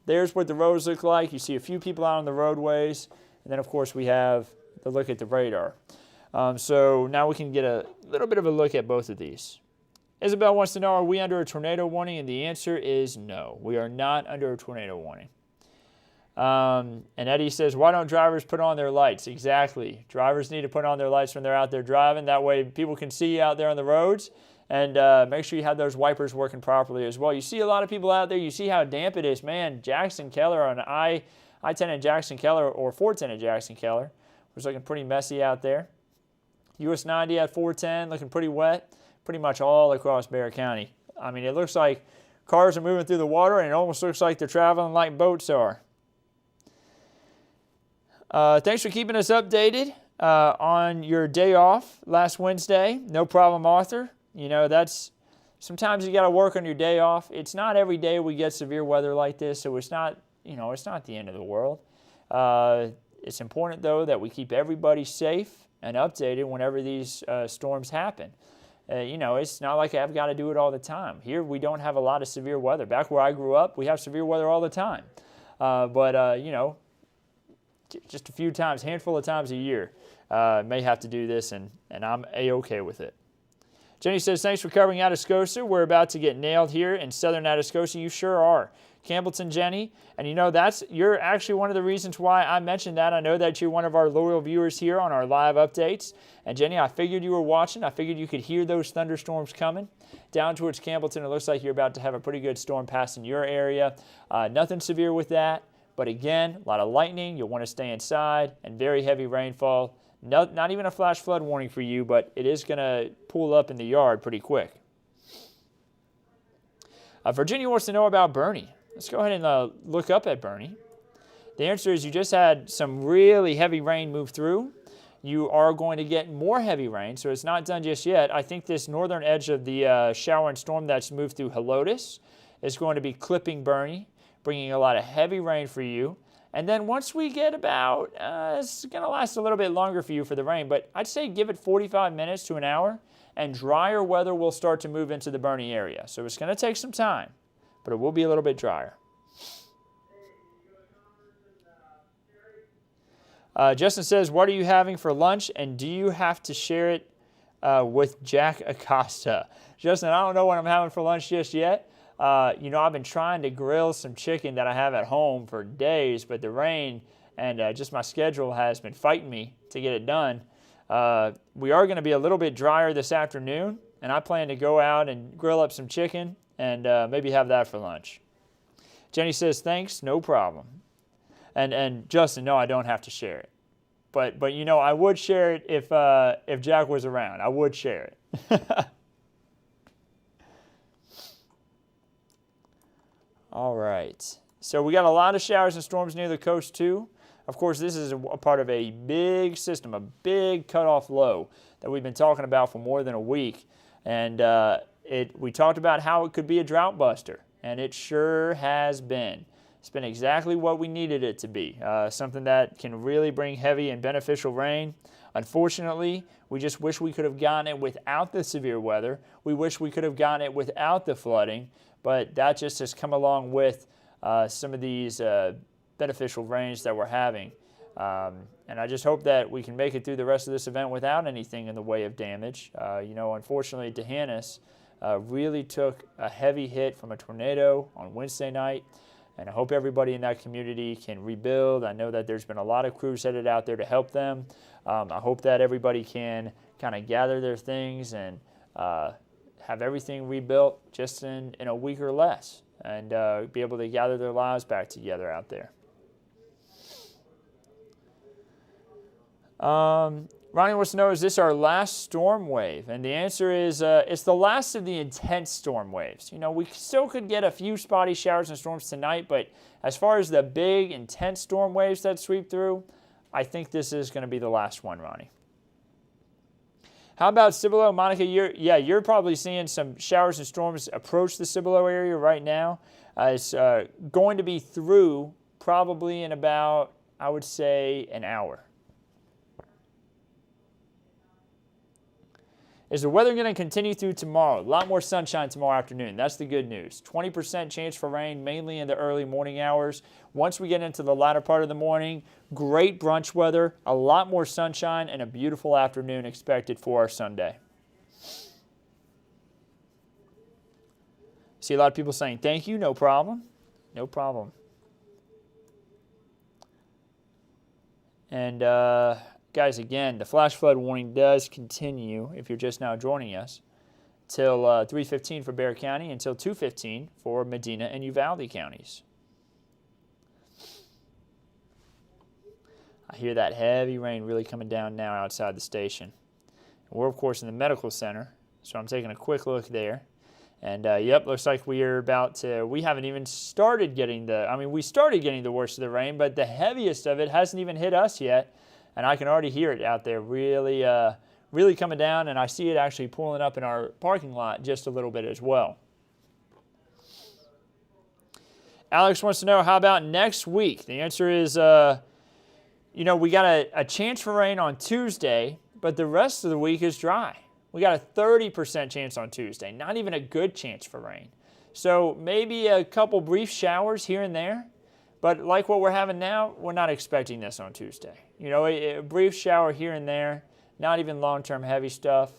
There's what the roads look like. You see a few people out on the roadways. And then, of course, we have the look at the radar. So now we can get a little bit of a look at both of these. Isabel wants to know, are we under a tornado warning? And the answer is no. We are not under a tornado warning. And Eddie says, why don't drivers put on their lights? Exactly. Drivers need to put on their lights when they're out there driving. That way people can see you out there on the roads. And make sure you have those wipers working properly as well. You see a lot of people out there. You see how damp it is. Man, Jackson Keller on I-10 and Jackson Keller, or 410 and Jackson Keller, was looking pretty messy out there. US 90 at 410, looking pretty wet, pretty much all across Bexar County. I mean, it looks like cars are moving through the water, and it almost looks like they're traveling like boats are. Thanks for keeping us updated on your day off last Wednesday. No problem, Arthur. You know, sometimes you got to work on your day off. It's not every day we get severe weather like this, so it's not the end of the world. It's important, though, that we keep everybody safe and updated whenever these storms happen. It's not like I've got to do it all the time. Here, we don't have a lot of severe weather. Back where I grew up, we have severe weather all the time. Just a few times, handful of times a year, may have to do this, and I'm A-okay with it. Jenny says, thanks for covering Atascosa. We're about to get nailed here in southern Atascosa. You sure are. Campbellton, Jenny. And you're actually one of the reasons why I mentioned that. I know that you're one of our loyal viewers here on our live updates. And Jenny, I figured you were watching. I figured you could hear those thunderstorms coming down towards Campbellton. It looks like you're about to have a pretty good storm passing your area. Nothing severe with that. But again, a lot of lightning. You'll want to stay inside, and very heavy rainfall. Not even a flash flood warning for you, but it is going to pool up in the yard pretty quick. Virginia wants to know about Bernie. Let's go ahead and look up at Bernie. The answer is you just had some really heavy rain move through. You are going to get more heavy rain, so it's not done just yet. I think this northern edge of the shower and storm that's moved through Helotes is going to be clipping Bernie, bringing a lot of heavy rain for you. And then once we get about, it's going to last a little bit longer for you for the rain, but I'd say give it 45 minutes to an hour, and drier weather will start to move into the Bernie area. So it's going to take some time, but it will be a little bit drier. Justin says, what are you having for lunch, and do you have to share it with Jack Acosta? Justin, I don't know what I'm having for lunch just yet. I've been trying to grill some chicken that I have at home for days, but the rain and just my schedule has been fighting me to get it done. We are going to be a little bit drier this afternoon, and I plan to go out and grill up some chicken and maybe have that for lunch. Jenny says, thanks, no problem. And Justin, no, I don't have to share it. But I would share it if Jack was around. I would share it. All right. So we got a lot of showers and storms near the coast too. Of course, this is a part of a big system, a big cutoff low that we've been talking about for more than a week. And we talked about how it could be a drought buster, and it sure has been. It's been exactly what we needed it to be, something that can really bring heavy and beneficial rain. Unfortunately, we just wish we could have gotten it without the severe weather. We wish we could have gotten it without the flooding, but that just has come along with some of these beneficial rains that we're having. And I just hope that we can make it through the rest of this event without anything in the way of damage. Unfortunately, D'Hanis really took a heavy hit from a tornado on Wednesday night. And I hope everybody in that community can rebuild. I know that there's been a lot of crews headed out there to help them. I hope that everybody can kind of gather their things and have everything rebuilt just in a week or less, and be able to gather their lives back together out there. Ronnie wants to know, is this our last storm wave? And the answer is it's the last of the intense storm waves. We still could get a few spotty showers and storms tonight, but as far as the big, intense storm waves that sweep through, I think this is going to be the last one, Ronnie. How about Cibolo, Monica? You're probably seeing some showers and storms approach the Cibolo area right now. It's going to be through probably in about, I would say, an hour. Is the weather going to continue through tomorrow? A lot more sunshine tomorrow afternoon. That's the good news. 20% chance for rain, mainly in the early morning hours. Once we get into the latter part of the morning, great brunch weather, a lot more sunshine, and a beautiful afternoon expected for our Sunday. See a lot of people saying, thank you, no problem. No problem. And, guys, again, the flash flood warning does continue, if you're just now joining us, till 3:15 for Bexar County, until 2:15 for Medina and Uvalde counties. I hear that heavy rain really coming down now outside the station. We're, of course, in the medical center, so I'm taking a quick look there. And, yep, looks like we haven't even started getting we started getting the worst of the rain, but the heaviest of it hasn't even hit us yet. And I can already hear it out there really, really coming down, and I see it actually pulling up in our parking lot just a little bit as well. Alex wants to know, how about next week? The answer is, we got a chance for rain on Tuesday, but the rest of the week is dry. We got a 30% chance on Tuesday, not even a good chance for rain. So maybe a couple brief showers here and there, but like what we're having now, we're not expecting this on Tuesday. A brief shower here and there, not even long-term heavy stuff.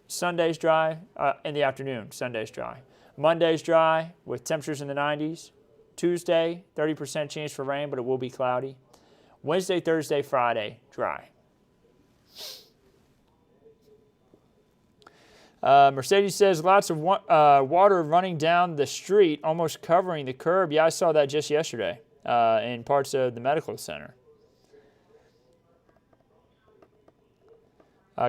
Sunday's dry in the afternoon. Sunday's dry. Monday's dry with temperatures in the 90s. Tuesday, 30% chance for rain, but it will be cloudy. Wednesday, Thursday, Friday, dry. Mercedes says lots of water running down the street, almost covering the curb. Yeah, I saw that just yesterday in parts of the medical center.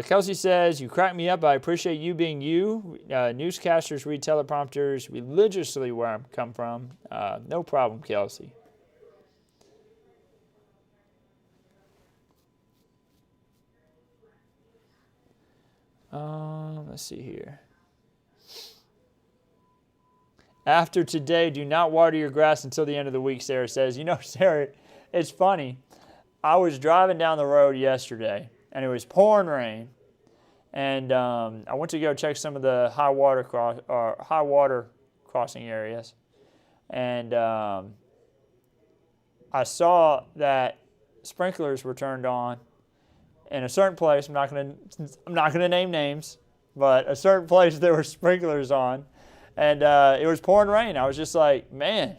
Kelsey says, you crack me up. I appreciate you being you. Newscasters read teleprompters religiously where I come from. No problem, Kelsey. Let's see here. After today, do not water your grass until the end of the week, Sarah says. Sarah, it's funny. I was driving down the road yesterday, and it was pouring rain. And I went to go check some of the high water crossing areas. And I saw that sprinklers were turned on in a certain place. I'm not gonna name names, but a certain place there were sprinklers on, and it was pouring rain. I was just like, man,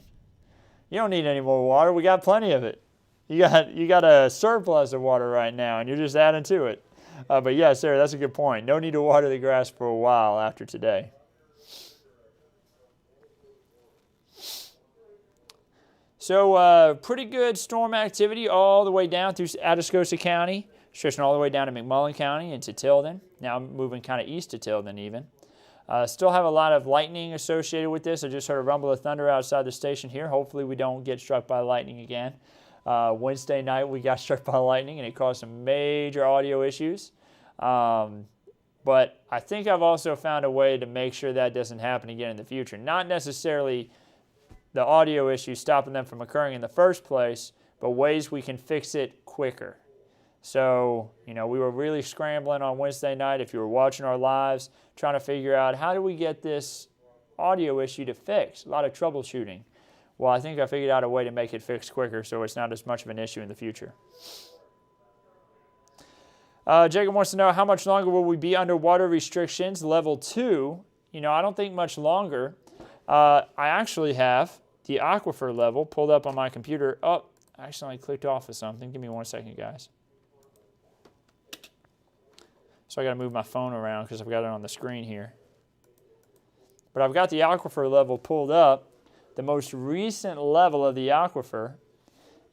you don't need any more water. We got plenty of it. You got a surplus of water right now, and you're just adding to it. But yeah, Sarah, that's a good point. No need to water the grass for a while after today. So pretty good storm activity all the way down through Atascosa County, stretching all the way down to McMullen County into Tilden. Now moving kind of east to Tilden even. Still have a lot of lightning associated with this. I just heard a rumble of thunder outside the station here. Hopefully we don't get struck by lightning again. Wednesday night we got struck by lightning and it caused some major audio issues. But I think I've also found a way to make sure that doesn't happen again in the future. Not necessarily the audio issues stopping them from occurring in the first place, but ways we can fix it quicker. So, we were really scrambling on Wednesday night, if you were watching our lives, trying to figure out how do we get this audio issue to fix. A lot of troubleshooting. Well, I think I figured out a way to make it fix quicker so it's not as much of an issue in the future. Jacob wants to know, how much longer will we be under water restrictions? Level 2, I don't think much longer. I actually have the aquifer level pulled up on my computer. Oh, I accidentally clicked off of something. Give me 1 second, guys. So I got to move my phone around because I've got it on the screen here. But I've got the aquifer level pulled up. The most recent level of the aquifer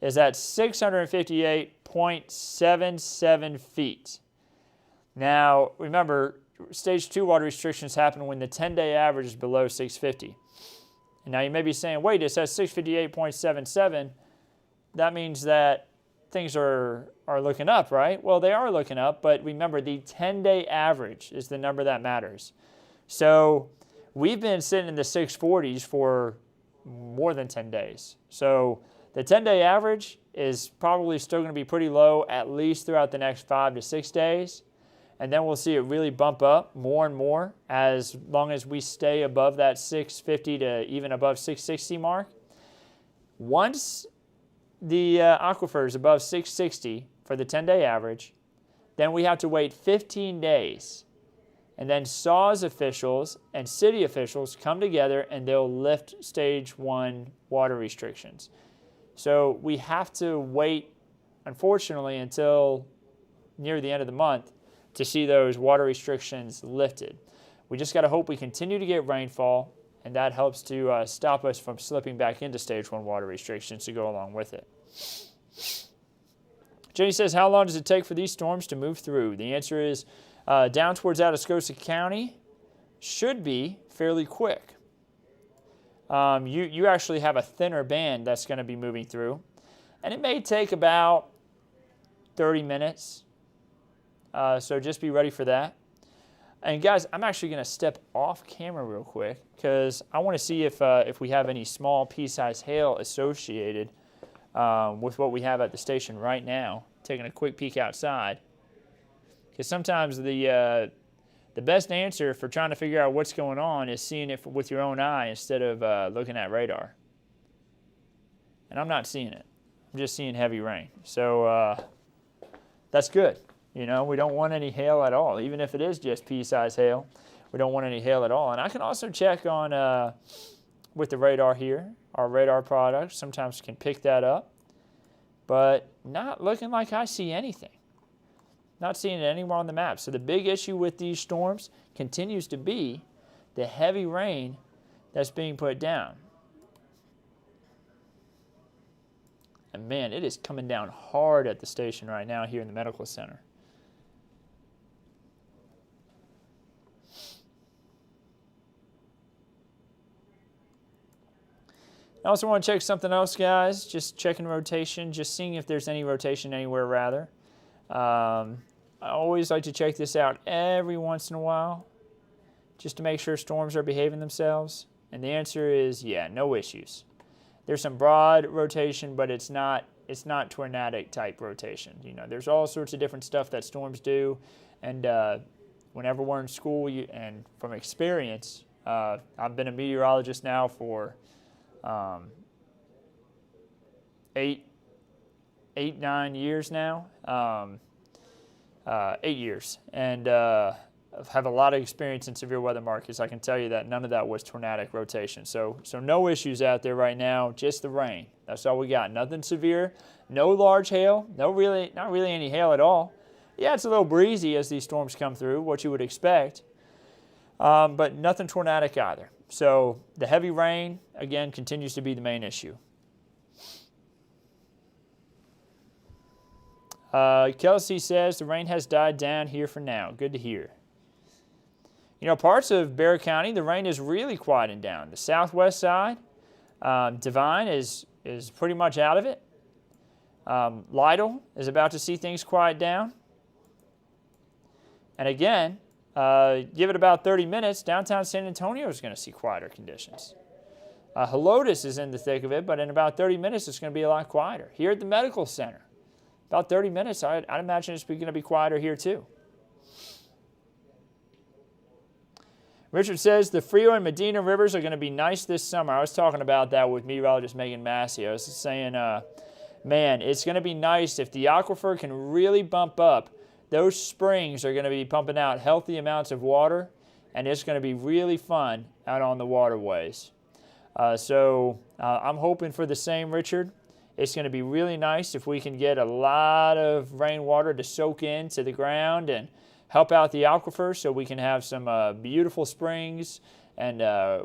is at 658.77 feet. Now, remember, stage 2 water restrictions happen when the 10-day average is below 650. And now you may be saying, wait, it says 658.77. That means that things are looking up, right? Well, they are looking up, but remember the 10-day average is the number that matters. So we've been sitting in the 640s for more than 10 days. So the 10-day average is probably still going to be pretty low, at least throughout the next 5 to 6 days. And then we'll see it really bump up more and more as long as we stay above that 650 to even above 660 mark. Once the aquifer is above 660 for the 10-day average, then we have to wait 15 days. And then SAWS officials and city officials come together and they'll lift stage 1 water restrictions. So we have to wait, unfortunately, until near the end of the month to see those water restrictions lifted. We just got to hope we continue to get rainfall, and that helps to stop us from slipping back into stage 1 water restrictions to go along with it. Jenny says, how long does it take for these storms to move through? The answer is down towards Atascosa County should be fairly quick. You actually have a thinner band that's going to be moving through, and it may take about 30 minutes. So just be ready for that. And guys, I'm actually going to step off camera real quick because I want to see if we have any small pea-sized hail associated with what we have at the station right now. Taking a quick peek outside, because sometimes the best answer for trying to figure out what's going on is seeing it with your own eye instead of looking at radar. And I'm not seeing it. I'm just seeing heavy rain. So that's good. You know, we don't want any hail at all. Even if it is just pea-sized hail, we don't want any hail at all. And I can also check on with the radar here. Our radar product sometimes can pick that up, but not looking like I see anything. Not seeing it anywhere on the map. So the big issue with these storms continues to be the heavy rain that's being put down. And man, it is coming down hard at the station right now here in the medical center. I also want to check something else, guys. Just checking rotation, just seeing if there's any rotation anywhere, rather. I always like to check this out every once in a while, just to make sure storms are behaving themselves. And the answer is, yeah, no issues. There's some broad rotation, but it's not tornadic type rotation. You know, there's all sorts of different stuff that storms do. And whenever we're in school, and from experience, I've been a meteorologist now for 9 years now, 8 years, and have a lot of experience in severe weather markets. I can tell you that none of that was tornadic rotation. So no issues out there right now, just the rain. That's all we got. Nothing severe, no large hail, not really any hail at all. Yeah, it's a little breezy as these storms come through, what you would expect, but nothing tornadic either. So the heavy rain, again, continues to be the main issue. Kelsey says the rain has died down here for now. Good to hear. You know, parts of Bexar County, the rain is really quieting down. The southwest side, Devine is pretty much out of it. Lytle is about to see things quiet down. And again, give it about 30 minutes, downtown San Antonio is going to see quieter conditions. Helotes is in the thick of it, but in about 30 minutes, it's going to be a lot quieter. Here at the medical center, about 30 minutes, I'd imagine it's going to be quieter here too. Richard says the Frio and Medina rivers are going to be nice this summer. I was talking about that with meteorologist Megan Massey. I was saying, man, it's going to be nice if the aquifer can really bump up. Those springs are going to be pumping out healthy amounts of water, and it's going to be really fun out on the waterways. So I'm hoping for the same, Richard. It's going to be really nice if we can get a lot of rainwater to soak into the ground and help out the aquifer so we can have some beautiful springs and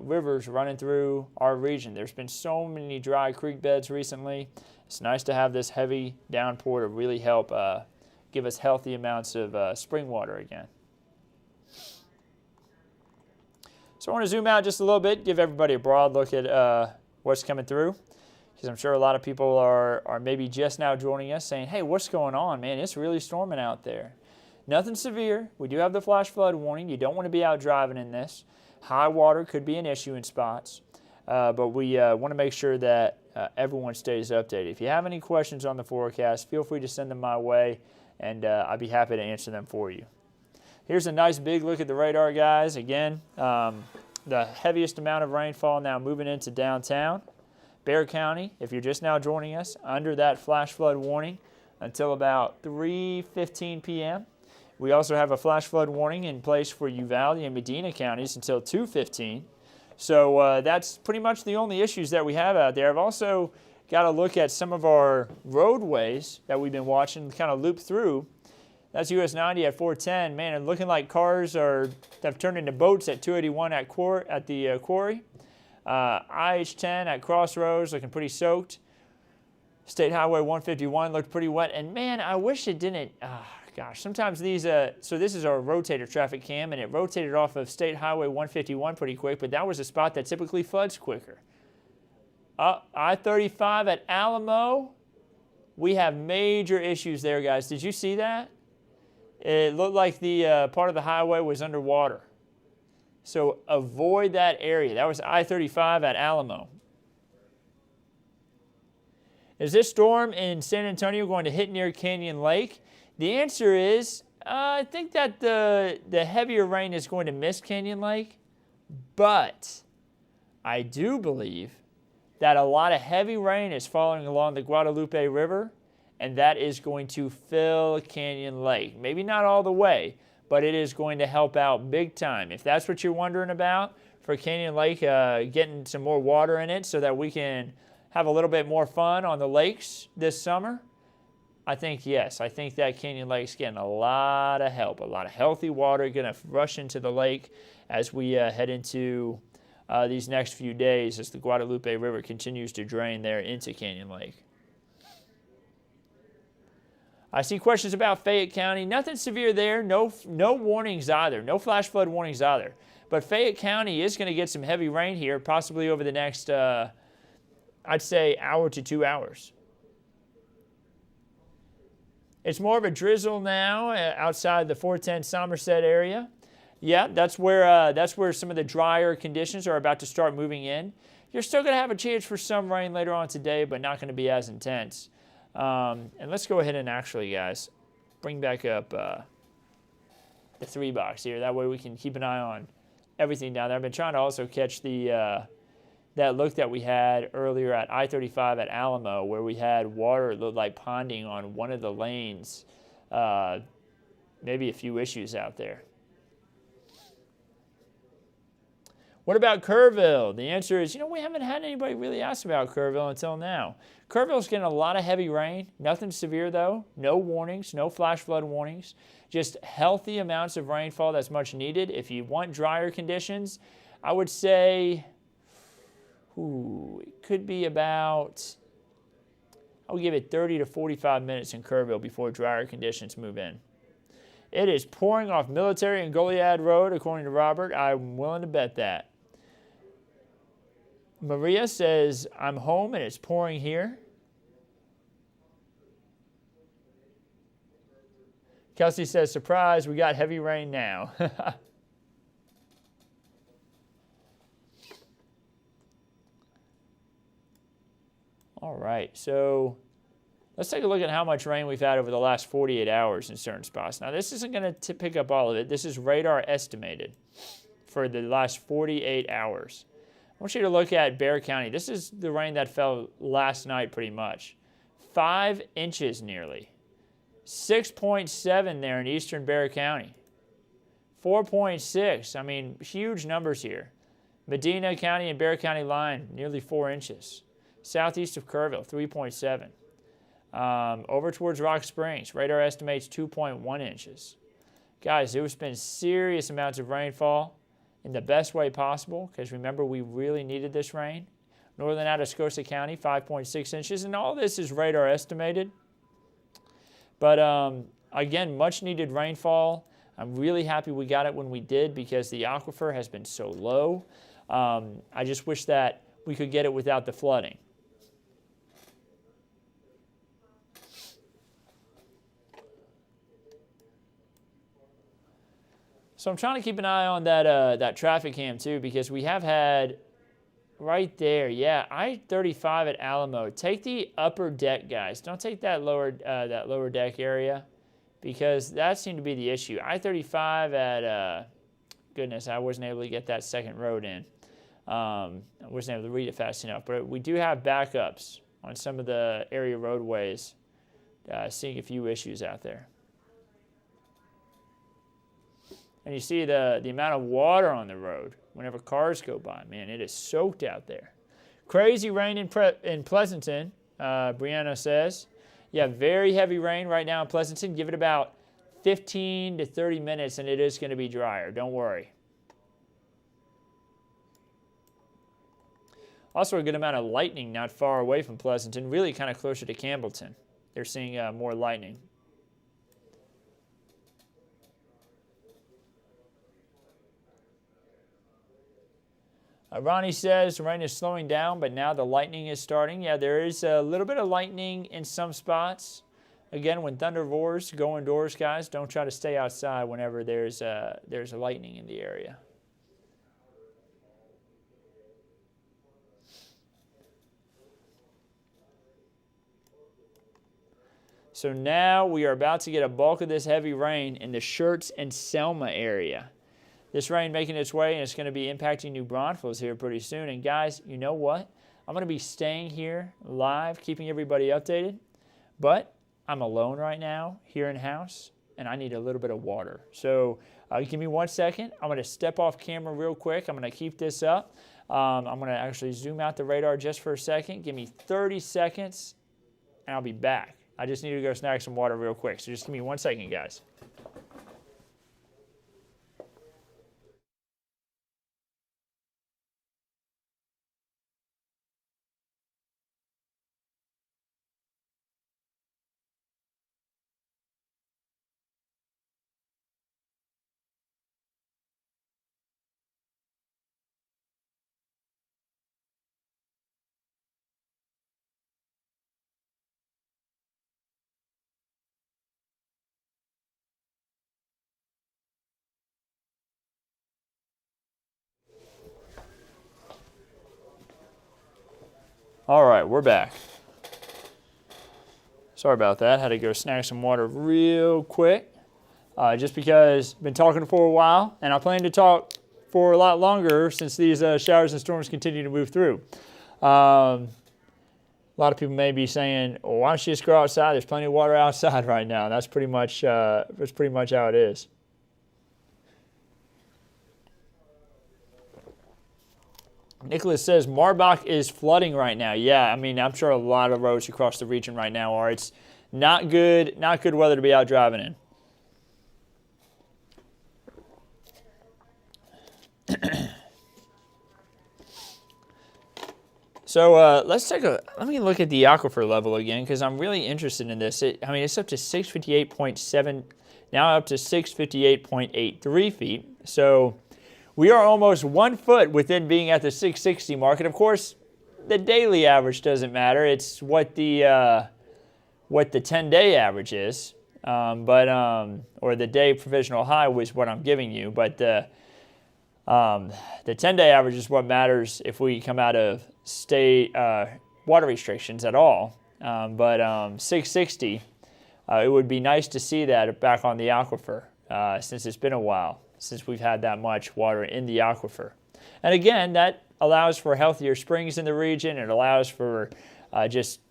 rivers running through our region. There's been so many dry creek beds recently. It's nice to have this heavy downpour to really help give us healthy amounts of spring water again. So I want to zoom out just a little bit, give everybody a broad look at what's coming through. because I'm sure a lot of people are maybe just now joining us saying, hey, what's going on, man? It's really storming out there. Nothing severe. We do have the flash flood warning. You don't want to be out driving in this. High water could be an issue in spots, but we want to make sure that everyone stays updated. If you have any questions on the forecast, feel free to send them my way, and I'd be happy to answer them for you. Here's a nice big look at the radar, guys. Again, the heaviest amount of rainfall now moving into downtown. Bexar County, if you're just now joining us, under that flash flood warning until about 3:15 p.m. We also have a flash flood warning in place for Uvalde and Medina counties until 2:15. So that's pretty much the only issues that we have out there. I've also got to look at some of our roadways that we've been watching kind of loop through. That's US 90 at 410. Man, it's looking like cars have turned into boats at 281 at the quarry. IH10 at Crossroads looking pretty soaked. State Highway 151 looked pretty wet. And man, I wish it didn't. Gosh, sometimes these, so this is our rotator traffic cam, and it rotated off of State Highway 151 pretty quick, but that was a spot that typically floods quicker. I-35 at Alamo, we have major issues there, guys. Did you see that? It looked like the part of the highway was underwater. So avoid that area. That was I-35 at Alamo. Is this storm in San Antonio going to hit near Canyon Lake? The answer is, I think that the heavier rain is going to miss Canyon Lake, but I do believe that a lot of heavy rain is falling along the Guadalupe River, and that is going to fill Canyon Lake. Maybe not all the way, but it is going to help out big time. If that's what you're wondering about for Canyon Lake, getting some more water in it so that we can have a little bit more fun on the lakes this summer, I think yes. I think that Canyon Lake's getting a lot of help, a lot of healthy water going to rush into the lake as we head into these next few days as the Guadalupe River continues to drain there into Canyon Lake. I see questions about Fayette County. Nothing severe there. No warnings either. No flash flood warnings either. But Fayette County is going to get some heavy rain here, possibly over the next, I'd say, hour to 2 hours. It's more of a drizzle now outside the 410 Somerset area. Yeah, that's where some of the drier conditions are about to start moving in. You're still going to have a chance for some rain later on today, but not going to be as intense. And let's go ahead and actually, guys, bring back up the 3 box here. That way we can keep an eye on everything down there. I've been trying to also catch that look that we had earlier at I-35 at Alamo, where we had water look like ponding on one of the lanes. Maybe a few issues out there. What about Kerrville? The answer is, we haven't had anybody really ask about Kerrville until now. Kerrville's getting a lot of heavy rain. Nothing severe, though. No warnings, no flash flood warnings. Just healthy amounts of rainfall that's much needed. If you want drier conditions, I would say, it could be about, I would give it 30 to 45 minutes in Kerrville before drier conditions move in. It is pouring off Military and Goliad Road, according to Robert. I'm willing to bet that. Maria says, I'm home and it's pouring here. Kelsey says, surprise, we got heavy rain now. All right, so let's take a look at how much rain we've had over the last 48 hours in certain spots. Now, this isn't going to pick up all of it. This is radar estimated for the last 48 hours. I want you to look at Bexar County. This is the rain that fell last night pretty much. 5 inches nearly. 6.7 there in eastern Bexar County. 4.6. I mean, huge numbers here. Medina County and Bexar County line, nearly 4 inches. Southeast of Kerrville, 3.7. Over towards Rock Springs, radar estimates 2.1 inches. Guys, there's been serious amounts of rainfall in the best way possible, because remember, we really needed this rain. Northern Atascosa County, 5.6 inches, and all this is radar estimated. But again, much needed rainfall. I'm really happy we got it when we did, because the aquifer has been so low. I just wish that we could get it without the flooding. So I'm trying to keep an eye on that traffic cam too, because we have had right there, yeah, I-35 at Alamo. Take the upper deck, guys. Don't take that lower deck area, because that seemed to be the issue. I-35 at goodness, I wasn't able to get that second road in. I wasn't able to read it fast enough, but we do have backups on some of the area roadways, seeing a few issues out there. And you see the amount of water on the road whenever cars go by. Man, it is soaked out there. Crazy rain in Pleasanton, Brianna says. Yeah, very heavy rain right now in Pleasanton. Give it about 15 to 30 minutes and it is going to be drier. Don't worry. Also a good amount of lightning not far away from Pleasanton, really kind of closer to Campbellton. They're seeing more lightning. Ronnie says the rain is slowing down, but now the lightning is starting. Yeah, there is a little bit of lightning in some spots. Again, when thunder roars, go indoors, guys. Don't try to stay outside whenever there's a lightning in the area. So now we are about to get a bulk of this heavy rain in the Schertz and Selma area. This rain making its way, and it's going to be impacting New Braunfels here pretty soon. And guys, you know what? I'm going to be staying here live, keeping everybody updated. But I'm alone right now here in house, and I need a little bit of water. So give me 1 second. I'm going to step off camera real quick. I'm going to keep this up. I'm going to actually zoom out the radar just for a second. Give me 30 seconds, and I'll be back. I just need to go snag some water real quick. So just give me 1 second, guys. All right, we're back. Sorry about that. Had to go snag some water real quick. Just because I've been talking for a while, and I plan to talk for a lot longer since these showers and storms continue to move through. A lot of people may be saying, oh, why don't you just go outside? There's plenty of water outside right now. And that's pretty much how it is. Nicholas says Marbach is flooding right now. Yeah, I mean, I'm sure a lot of roads across the region right now are. It's not good weather to be out driving in. So let me look at the aquifer level again, because I'm really interested in this. It's up to 658.7, now up to 658.83 feet. So we are almost 1 foot within being at the 660 mark. And of course, the daily average doesn't matter. It's what the 10-day average is, or the day provisional high was what I'm giving you. But the 10-day average is what matters if we come out of state water restrictions at all. But 660, it would be nice to see that back on the aquifer, since it's been a while since we've had that much water in the aquifer. And again, that allows for healthier springs in the region. It allows for just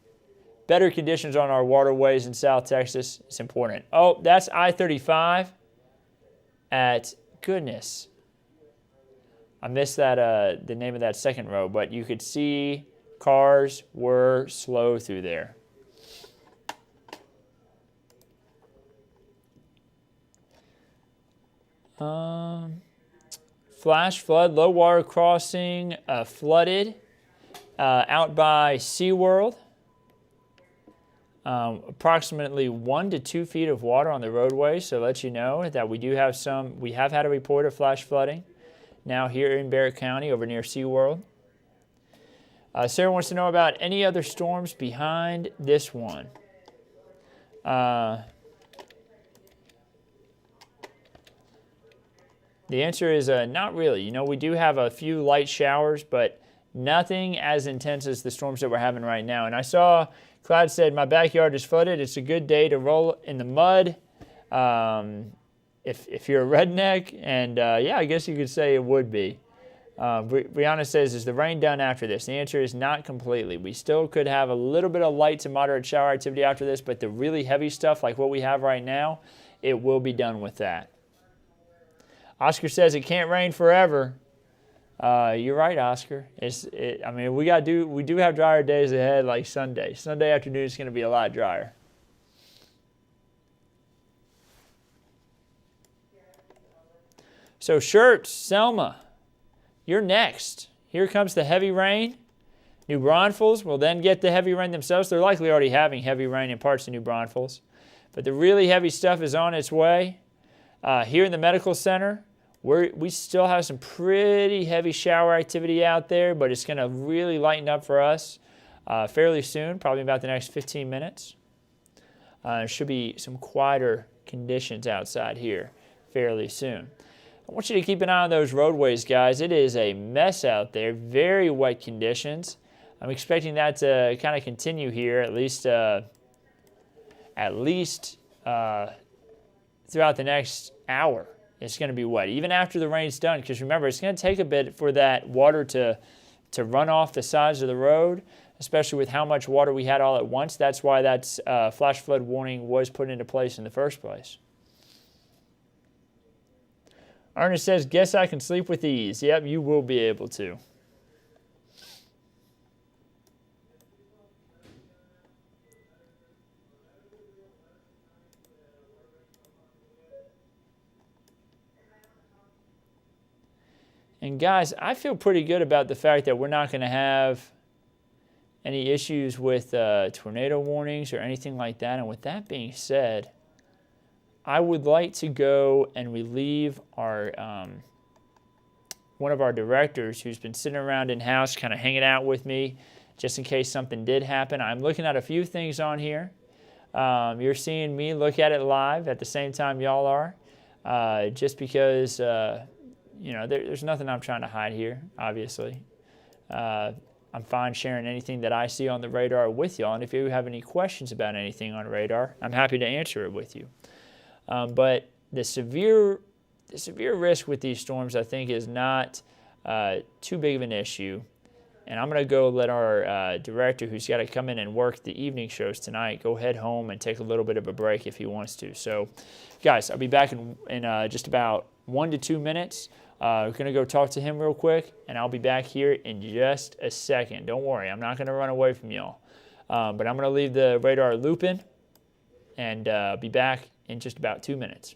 better conditions on our waterways in South Texas. It's important. Oh, that's I-35 at, goodness, I missed that the name of that second row, but you could see cars were slow through there. Flash flood, low water crossing, flooded out by SeaWorld. Approximately 1 to 2 feet of water on the roadway, so let you know that we have had a report of flash flooding now here in Barrett County over near SeaWorld. Sarah wants to know about any other storms behind this one. The answer is not really. We do have a few light showers, but nothing as intense as the storms that we're having right now. And I saw Cloud said, my backyard is flooded. It's a good day to roll in the mud. If you're a redneck, and yeah, I guess you could say it would be. Brianna says, is the rain done after this? The answer is not completely. We still could have a little bit of light to moderate shower activity after this, but the really heavy stuff like what we have right now, it will be done with that. Oscar says it can't rain forever. You're right, Oscar. I mean, we do have drier days ahead, like Sunday. Sunday afternoon is going to be a lot drier. So shirts, Selma, you're next. Here comes the heavy rain. New Braunfels will then get the heavy rain themselves. They're likely already having heavy rain in parts of New Braunfels. But the really heavy stuff is on its way. Here in the medical center, we still have some pretty heavy shower activity out there, but it's going to really lighten up for us fairly soon, probably about the next 15 minutes. There should be some quieter conditions outside here fairly soon. I want you to keep an eye on those roadways, guys. It is a mess out there, very wet conditions. I'm expecting that to kind of continue here, at least throughout the next hour. It's going to be wet, even after the rain's done, because remember, it's going to take a bit for that water to run off the sides of the road, especially with how much water we had all at once. That's why that flash flood warning was put into place in the first place. Ernest says, guess I can sleep with ease. Yep, you will be able to. And guys, I feel pretty good about the fact that we're not going to have any issues with tornado warnings or anything like that. And with that being said, I would like to go and relieve our one of our directors who's been sitting around in-house kind of hanging out with me just in case something did happen. I'm looking at a few things on here. You're seeing me look at it live at the same time y'all are, just because there's nothing I'm trying to hide here, obviously. I'm fine sharing anything that I see on the radar with y'all, and if you have any questions about anything on radar, I'm happy to answer it with you. But the severe risk with these storms, I think, is not too big of an issue. And I'm going to go let our director, who's got to come in and work the evening shows tonight, go head home and take a little bit of a break if he wants to. So, guys, I'll be back in just about 1 to 2 minutes. We're going to go talk to him real quick, and I'll be back here in just a second. Don't worry, I'm not going to run away from y'all. But I'm going to leave the radar looping and be back in just about 2 minutes.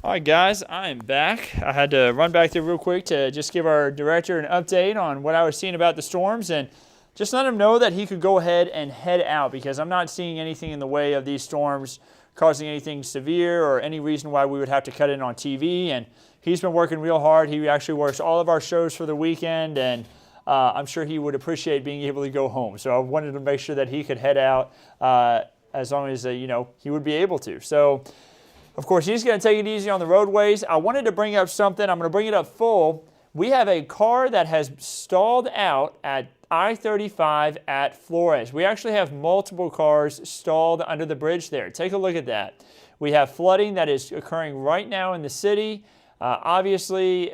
All right, guys, I am back. I had to run back there real quick to just give our director an update on what I was seeing about the storms and just let him know that he could go ahead and head out because I'm not seeing anything in the way of these storms causing anything severe or any reason why we would have to cut in on TV. And he's been working real hard. He actually works all of our shows for the weekend, and I'm sure he would appreciate being able to go home. So I wanted to make sure that he could head out as long as he would be able to. So, of course, he's going to take it easy on the roadways. I wanted to bring up something. I'm going to bring it up full. We have a car that has stalled out at I-35 at Flores. We actually have multiple cars stalled under the bridge there. Take a look at that. We have flooding that is occurring right now in the city. Obviously,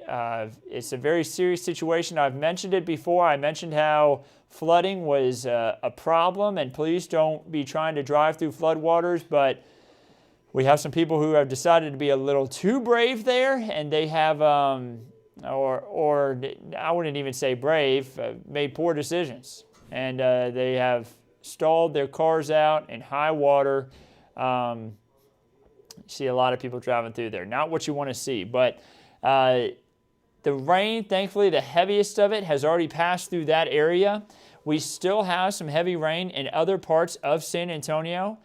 it's a very serious situation. I've mentioned it before. I mentioned how flooding was a problem, and please don't be trying to drive through floodwaters, but we have some people who have decided to be a little too brave there, and they have, or I wouldn't even say brave, made poor decisions. And they have stalled their cars out in high water. You see a lot of people driving through there. Not what you want to see, but the rain, thankfully, the heaviest of it has already passed through that area. We still have some heavy rain in other parts of San Antonio.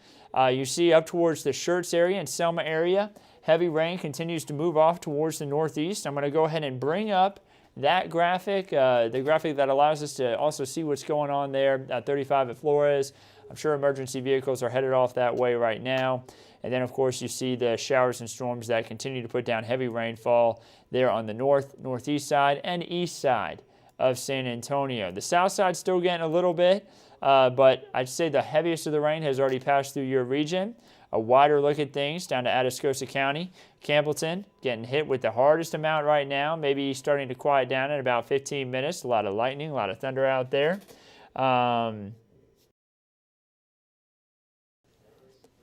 You see up towards the Schertz area and Selma area, heavy rain continues to move off towards the northeast. I'm going to go ahead and bring up that graphic, the graphic that allows us to also see what's going on there at 35 at Flores. I'm sure emergency vehicles are headed off that way right now. And then, of course, you see the showers and storms that continue to put down heavy rainfall there on the northeast side and east side of San Antonio. The south side still getting a little bit. But I'd say the heaviest of the rain has already passed through your region. A wider look at things down to Atascosa County. Campbellton getting hit with the hardest amount right now, maybe starting to quiet down in about 15 minutes. A lot of lightning, a lot of thunder out there.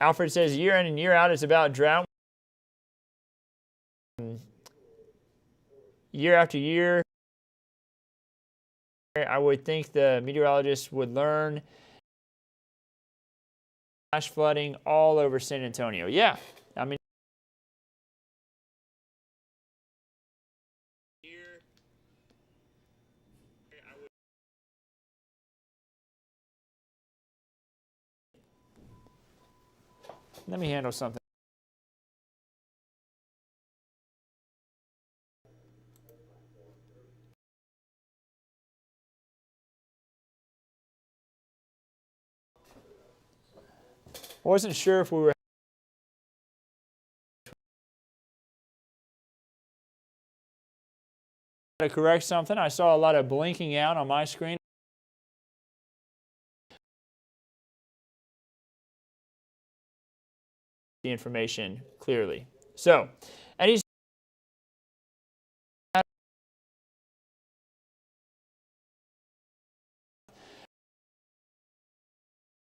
Alfred says year in and year out it's about drought. Year after year, I would think the meteorologists would learn. Flash flooding all over San Antonio. Yeah, I mean, let me handle something. I wasn't sure if we were to correct something. I saw a lot of blinking out on my screen. The information clearly. So, any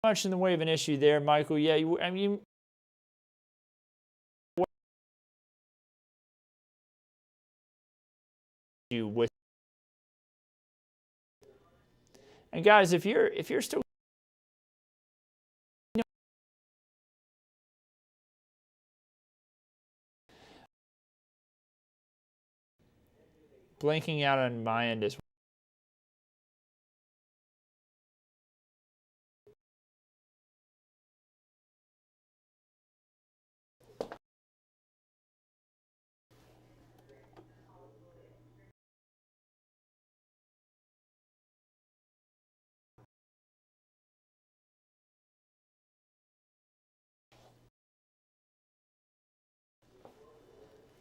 much in the way of an issue there, Michael? Yeah, I mean, you with, and guys, if you're still blinking out on my end as well.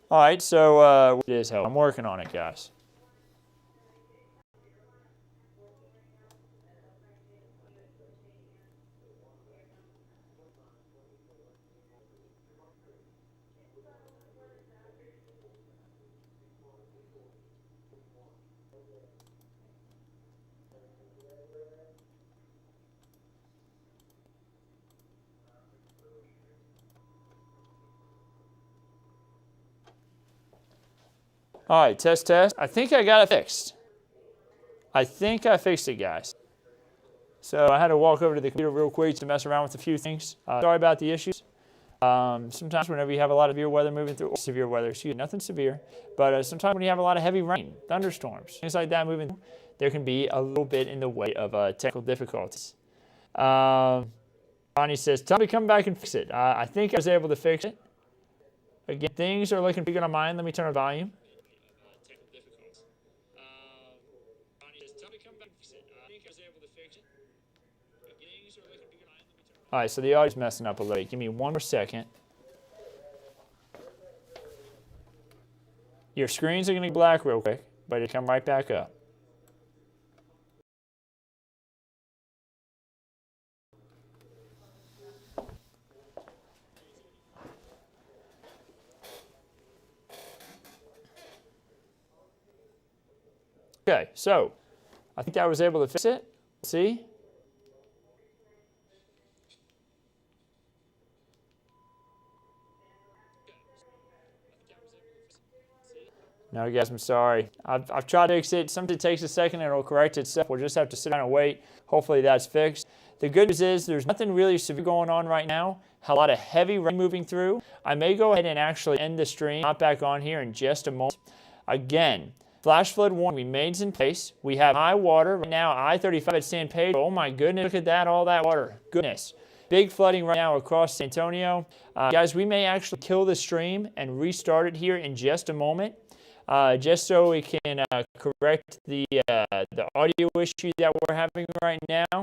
All right, so it is help. I'm working on it, guys. All right, test. I think I got it fixed. I think I fixed it, guys. So I had to walk over to the computer real quick to mess around with a few things. Sorry about the issues. Sometimes whenever you have a lot of severe weather moving through, severe weather, excuse me, nothing severe, but sometimes when you have a lot of heavy rain, thunderstorms, things like that moving through, there can be a little bit in the way of technical difficulties. Ronnie says, tell me to come back and fix it. I think I was able to fix it. Again, things are looking pretty good on mine. Let me turn on volume. All right, so the audio's messing up a little bit. Give me one more second. Your screens are going to be black real quick, but it'll come right back up. Okay, so I think I was able to fix it. See? No, guys, I'm sorry. I've tried to fix it. Sometimes it takes a second and it'll correct itself. We'll just have to sit down and wait. Hopefully that's fixed. The good news is there's nothing really severe going on right now. A lot of heavy rain moving through. I may go ahead and actually end the stream. Hop back on here in just a moment. Again, flash flood warning remains in place. We have high water right now. I-35 at San Pedro. Oh my goodness, look at that, all that water. Goodness. Big flooding right now across San Antonio. Guys, we may actually kill the stream and restart it here in just a moment. Just so we can correct the audio issue that we're having right now.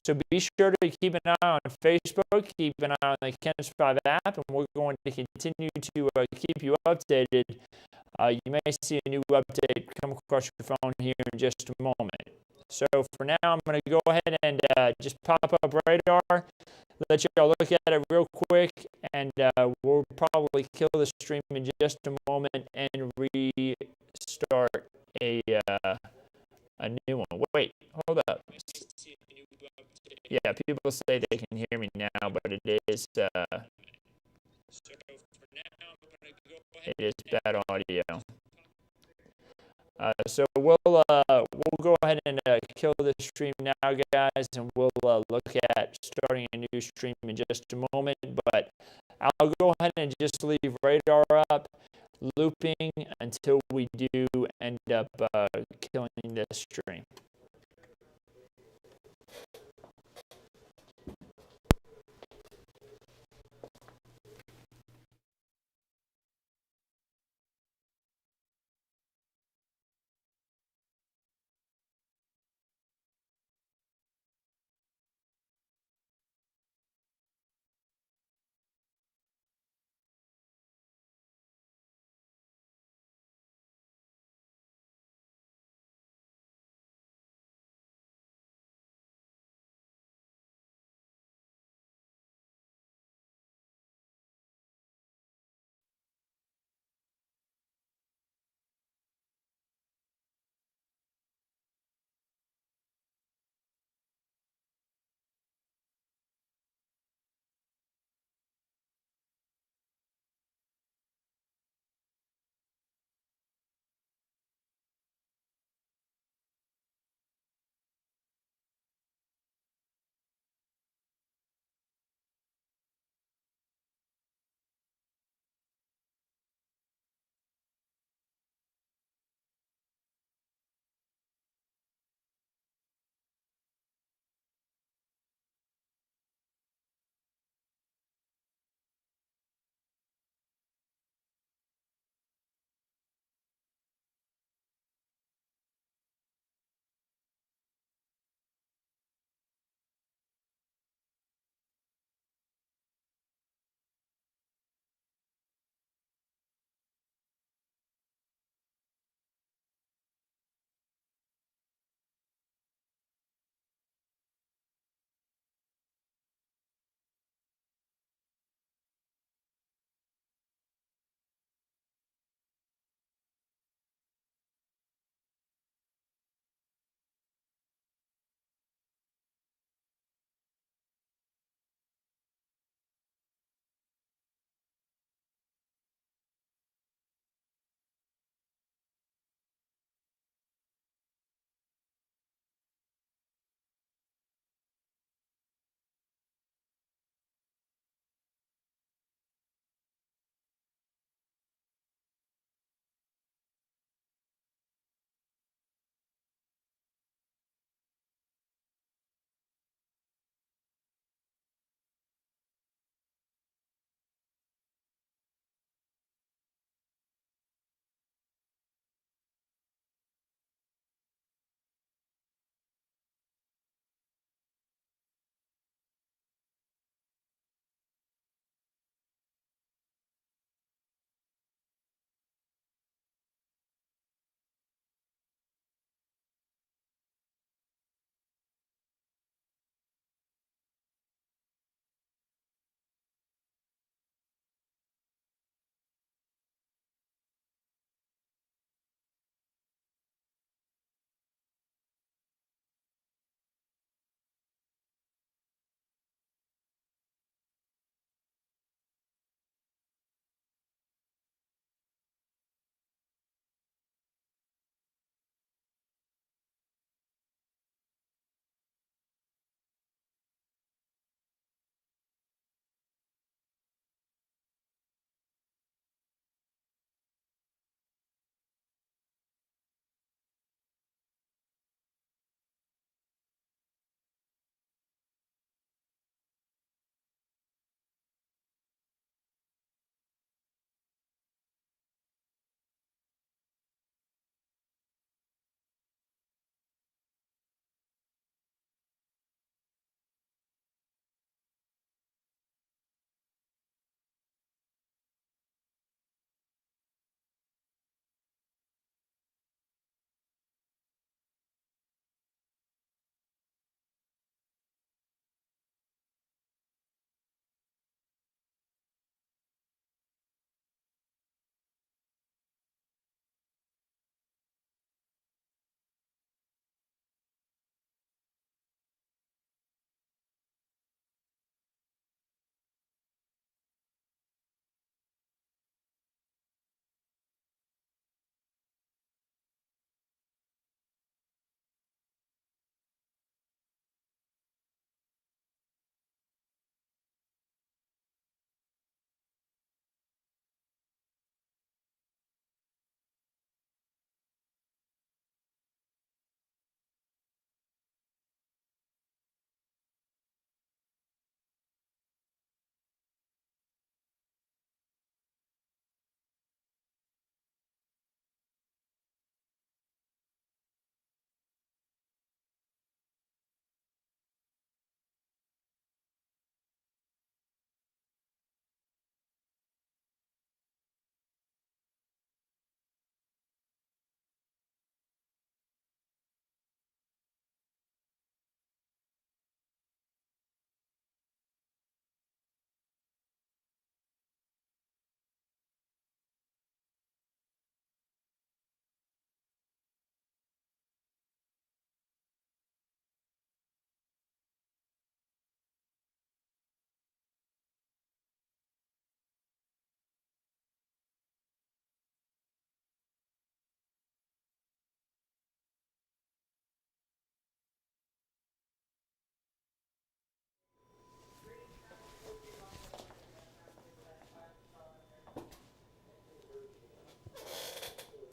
So be sure to keep an eye on Facebook, keep an eye on the Ken's 5 app, and we're going to continue to keep you updated. You may see a new update come across your phone here in just a moment. So for now, I'm going to go ahead and just pop up radar, let y'all look at it real quick, and we'll probably kill the stream in just a moment and restart a new one. Wait, hold up. Yeah, people say they can hear me now, but it is bad audio. So we'll go ahead and kill this stream now, guys, and we'll look at starting a new stream in just a moment. But I'll go ahead and just leave radar up, looping until we do end up killing this stream.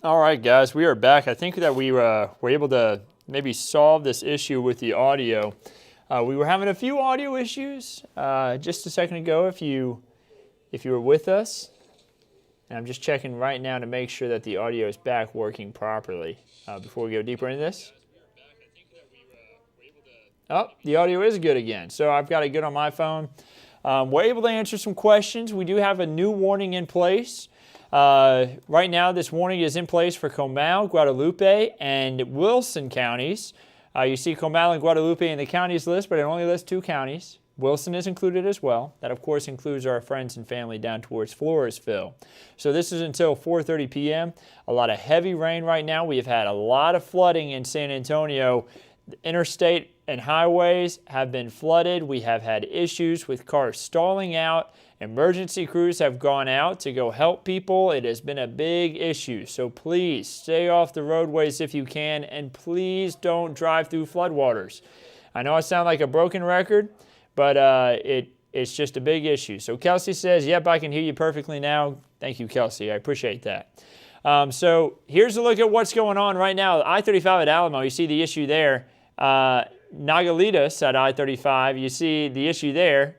All right, guys, we are back. I think that we were able to maybe solve this issue with the audio. We were having a few audio issues just a second ago if you were with us. And I'm just checking right now to make sure that the audio is back working properly before we go deeper into this. Oh, the audio is good again. So I've got it good on my phone. We're able to answer some questions. We do have a new warning in place. Right now, this warning is in place for Comal, Guadalupe, and Wilson counties. You see Comal and Guadalupe in the counties list, but it only lists 2 counties. Wilson is included as well. That, of course, includes our friends and family down towards Floresville. So this is until 4:30 p.m. A lot of heavy rain right now. We have had a lot of flooding in San Antonio. The interstate and highways have been flooded. We have had issues with cars stalling out. Emergency crews have gone out to go help people. It has been a big issue. So please stay off the roadways if you can, and please don't drive through floodwaters. I know I sound like a broken record, but it's just a big issue. So Kelsey says, yep, I can hear you perfectly now. Thank you, Kelsey. I appreciate that. So here's a look at what's going on right now. I-35 at Alamo, you see the issue there. Nogalitos at I-35, you see the issue there.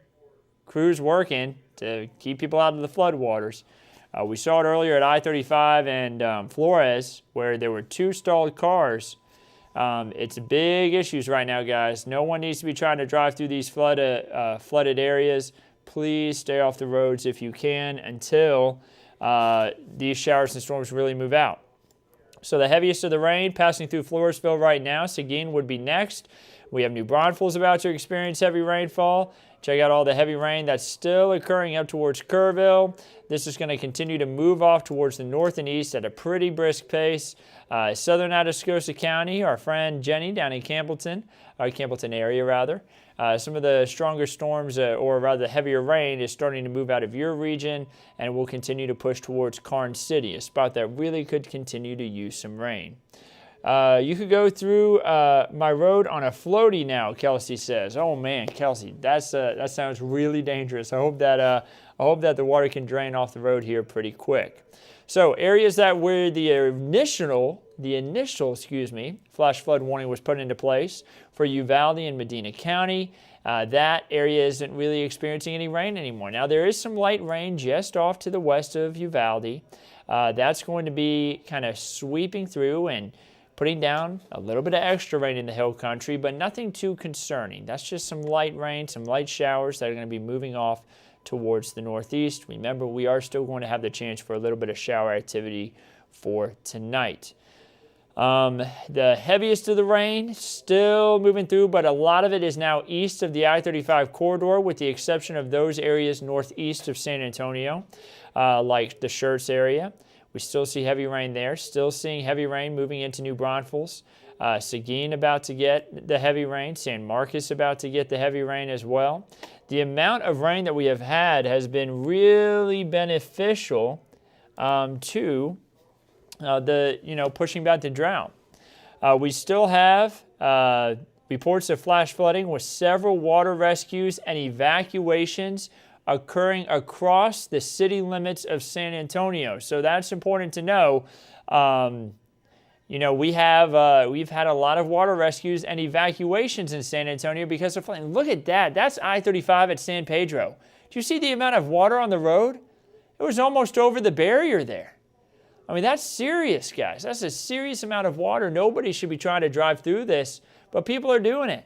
Crews working to keep people out of the floodwaters. We saw it earlier at I-35 and Flores, where there were 2 stalled cars. It's big issues right now, guys. No one needs to be trying to drive through these flooded areas. Please stay off the roads if you can until these showers and storms really move out. So the heaviest of the rain passing through Floresville right now. Seguin would be next. We have New Braunfels about to experience heavy rainfall. Check out all the heavy rain that's still occurring up towards Kerrville. This is going to continue to move off towards the north and east at a pretty brisk pace. Southern Atascosa County, our friend Jenny down in Campbellton area rather. Some of the stronger storms, or rather the heavier rain, is starting to move out of your region and will continue to push towards Karnes City, a spot that really could continue to use some rain. You could go through my road on a floaty now, Kelsey says. Oh man, Kelsey, that sounds really dangerous. I hope that the water can drain off the road here pretty quick. So areas that where the initial flash flood warning was put into place for Uvalde and Medina County. That area isn't really experiencing any rain anymore. Now there is some light rain just off to the west of Uvalde. That's going to be kind of sweeping through and putting down a little bit of extra rain in the hill country, but nothing too concerning. That's just some light rain, some light showers that are going to be moving off towards the northeast. Remember, we are still going to have the chance for a little bit of shower activity for tonight. The heaviest of the rain still moving through, but a lot of it is now east of the I-35 corridor, with the exception of those areas northeast of San Antonio, like the Schertz area. We still see heavy rain there. Still seeing heavy rain moving into New Braunfels. Seguin about to get the heavy rain. San Marcos about to get the heavy rain as well. The amount of rain that we have had has been really beneficial to pushing back the drought. We still have reports of flash flooding with several water rescues and evacuations occurring across the city limits of San Antonio. So that's important to know. We've had a lot of water rescues and evacuations in San Antonio because of flooding. Look at that. That's I-35 at San Pedro. Do you see the amount of water on the road? It was almost over the barrier there. I mean, that's serious, guys. That's a serious amount of water. Nobody should be trying to drive through this, but people are doing it.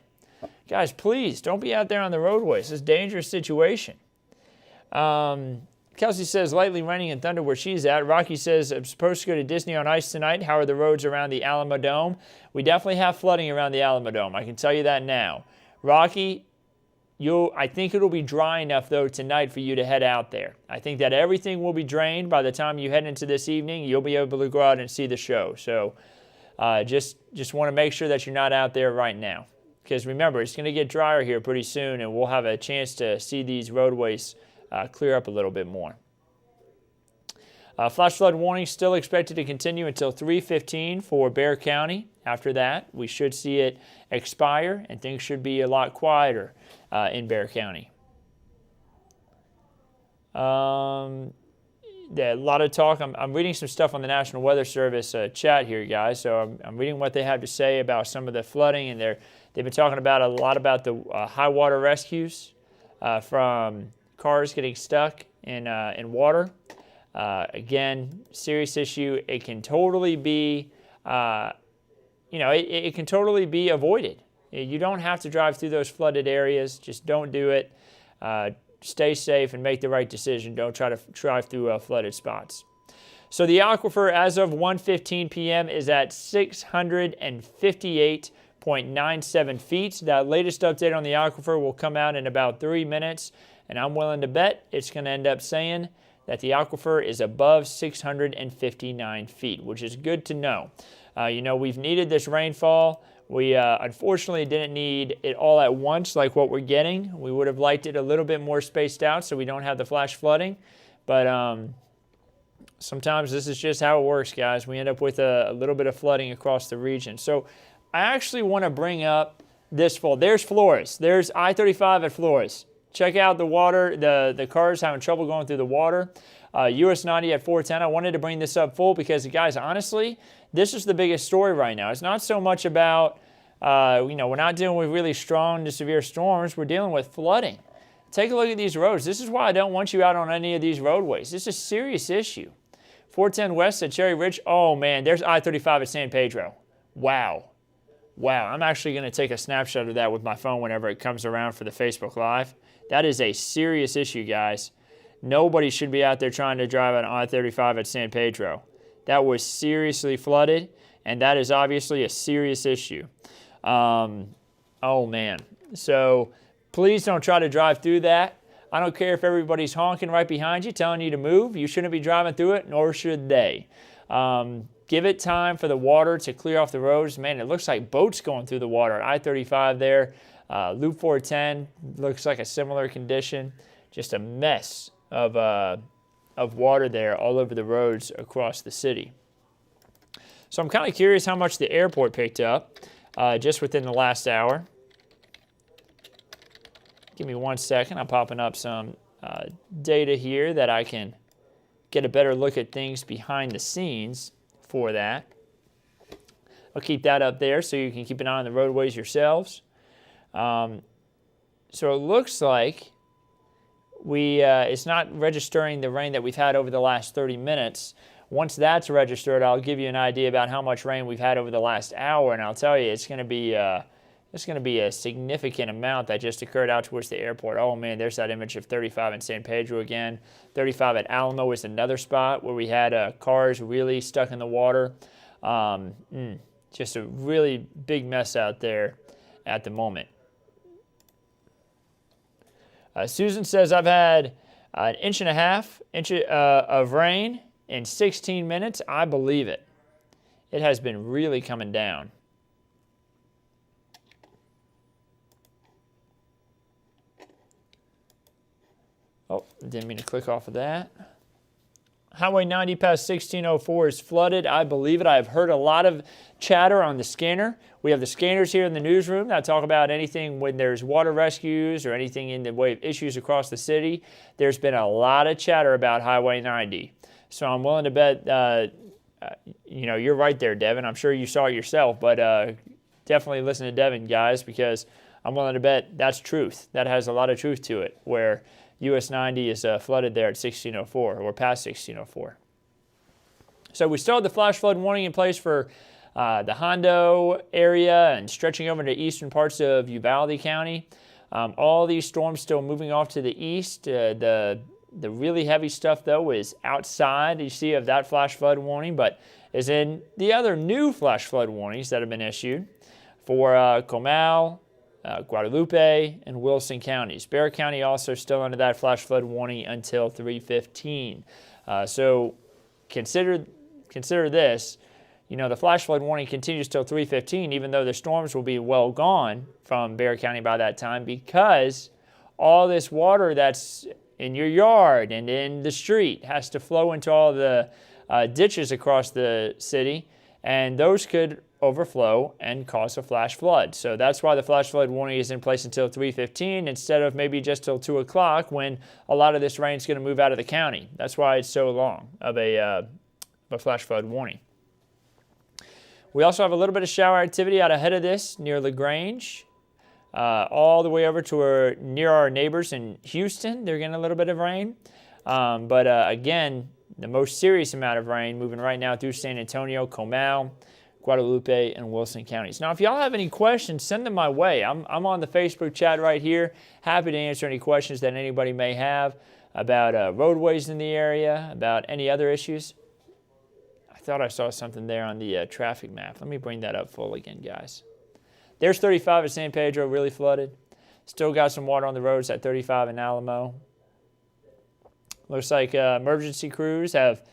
Guys, please, don't be out there on the roadways. It's a dangerous situation. Kelsey says, lightly raining and thunder where she's at. Rocky says, I'm supposed to go to Disney on Ice tonight. How are the roads around the Alamo Dome? We definitely have flooding around the Alamo Dome. I can tell you that now. Rocky, I think it'll be dry enough, though, tonight for you to head out there. I think that everything will be drained by the time you head into this evening. You'll be able to go out and see the show. So just want to make sure that you're not out there right now. Because remember, it's going to get drier here pretty soon, and we'll have a chance to see these roadways clear up a little bit more. Flash flood warning still expected to continue until 3:15 for Bexar County. After that, we should see it expire, and things should be a lot quieter in Bexar County. a lot of talk. I'm reading some stuff on the National Weather Service chat here, guys. So I'm reading what they have to say about some of the flooding, and they've been talking about a lot about the high water rescues from cars getting stuck in water. Again, serious issue. It can totally be, it can totally be avoided. You don't have to drive through those flooded areas. Just don't do it. Stay safe and make the right decision. Don't try to drive through flooded spots. So the aquifer as of 1:15 p.m. is at 658.97 feet. That latest update on the aquifer will come out in about 3 minutes, and I'm willing to bet it's going to end up saying that the aquifer is above 659 feet, which is good to know. We've needed this rainfall. We unfortunately didn't need it all at once like what we're getting. We would have liked it a little bit more spaced out so we don't have the flash flooding. But sometimes this is just how it works, guys. We end up with a little bit of flooding across the region. So I actually want to bring up this fall. There's Flores. There's I-35 at Flores. Check out the water. The cars having trouble going through the water. US 90 at 410. I wanted to bring this up full because, guys, honestly, this is the biggest story right now. It's not so much about, we're not dealing with really strong to severe storms. We're dealing with flooding. Take a look at these roads. This is why I don't want you out on any of these roadways. This is a serious issue. 410 West at Cherry Ridge. Oh, man, there's I-35 at San Pedro. Wow. I'm actually going to take a snapshot of that with my phone whenever it comes around for the Facebook Live. That is a serious issue, guys. Nobody should be out there trying to drive on I-35 at San Pedro. That was seriously flooded, and that is obviously a serious issue. Oh, man. So please don't try to drive through that. I don't care if everybody's honking right behind you, telling you to move. You shouldn't be driving through it, nor should they. Give it time for the water to clear off the roads. Man, it looks like boats going through the water. I-35 there. Loop 410 looks like a similar condition. Just a mess of water there all over the roads across the city. So I'm kind of curious how much the airport picked up just within the last hour. Give me 1 second. I'm popping up some data here that I can get a better look at things behind the scenes for that. I'll keep that up there so you can keep an eye on the roadways yourselves. So it looks like it's not registering the rain that we've had over the last 30 minutes. Once that's registered, I'll give you an idea about how much rain we've had over the last hour, and I'll tell you it's going to be a significant amount that just occurred out towards the airport. Oh man, there's that image of 35 in San Pedro again. 35 at Alamo is another spot where we had cars really stuck in the water. Just a really big mess out there at the moment. Susan says, I've had an inch and a half of rain in 16 minutes. I believe it. It has been really coming down. Oh, didn't mean to click off of that. Highway 90 past 1604 is flooded. I believe it. I've heard a lot of chatter on the scanner. We have the scanners here in the newsroom that talk about anything when there's water rescues or anything in the way of issues across the city. There's been a lot of chatter about Highway 90. So I'm willing to bet, you're right there, Devin. I'm sure you saw it yourself, but definitely listen to Devin, guys, because I'm willing to bet that's truth. That has a lot of truth to it, where US 90 is flooded there at 1604, or past 1604. So we still have the flash flood warning in place for the Hondo area and stretching over to eastern parts of Uvalde County. All these storms still moving off to the east. The really heavy stuff, though, is outside, you see, of that flash flood warning, but is in the other new flash flood warnings that have been issued for Comal, Guadalupe, and Wilson counties. Bexar County also still under that flash flood warning until 3:15. So consider this. The flash flood warning continues till 3:15, even though the storms will be well gone from Bexar County by that time, because all this water that's in your yard and in the street has to flow into all the ditches across the city, and those could overflow and cause a flash flood. So that's why the flash flood warning is in place until 3:15 instead of maybe just till 2 o'clock when a lot of this rain is going to move out of the county. That's why it's so long of a flash flood warning. We also have a little bit of shower activity out ahead of this near LaGrange, all the way over to near our neighbors in Houston. They're getting a little bit of rain. But again, the most serious amount of rain moving right now through San Antonio, Comal, Guadalupe, and Wilson counties. Now, if y'all have any questions, send them my way. I'm on the Facebook chat right here. Happy to answer any questions that anybody may have about roadways in the area, about any other issues. I thought I saw something there on the traffic map. Let me bring that up full again, guys. There's 35 at San Pedro, really flooded. Still got some water on the roads at 35 in Alamo. Looks like emergency crews have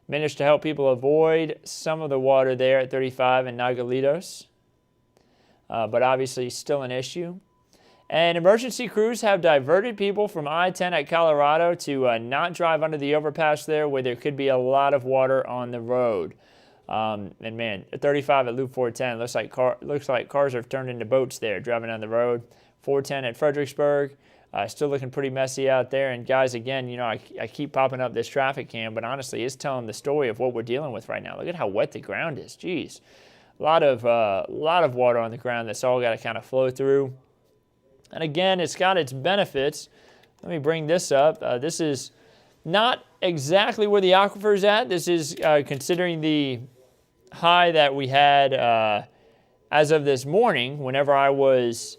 managed to help people avoid some of the water there at 35 in Nogalitos, but obviously still an issue. And emergency crews have diverted people from I-10 at Colorado to not drive under the overpass there where there could be a lot of water on the road. And man, 35 at Loop 410 looks like cars have turned into boats there driving down the road. 410 at Fredericksburg. Still looking pretty messy out there. And guys, again, you know, I keep popping up this traffic cam, but honestly, it's telling the story of what we're dealing with right now. Look at how wet the ground is. Jeez, a lot of water on the ground that's all got to kind of flow through. And again, it's got its benefits. Let me bring this up. This is not exactly where the aquifer is at. This is considering the high that we had as of this morning whenever I was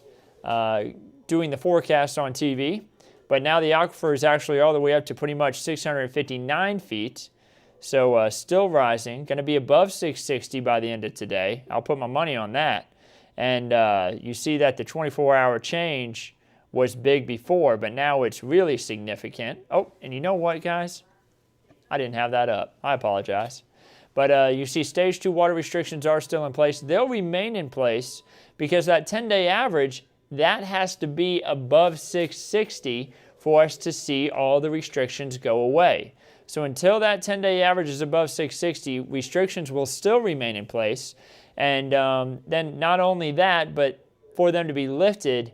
doing the forecast on TV, but now the aquifer is actually all the way up to pretty much 659 feet, so still rising, going to be above 660 by the end of today. I'll put my money on that. And you see that the 24-hour change was big before, but now it's really significant. Oh, and you know what, guys? I didn't have that up. I apologize. But you see Stage 2 water restrictions are still in place. They'll remain in place because that 10-day average, that has to be above 660 for us to see all the restrictions go away. So until that 10-day average is above 660, restrictions will still remain in place. And then not only that, but for them to be lifted,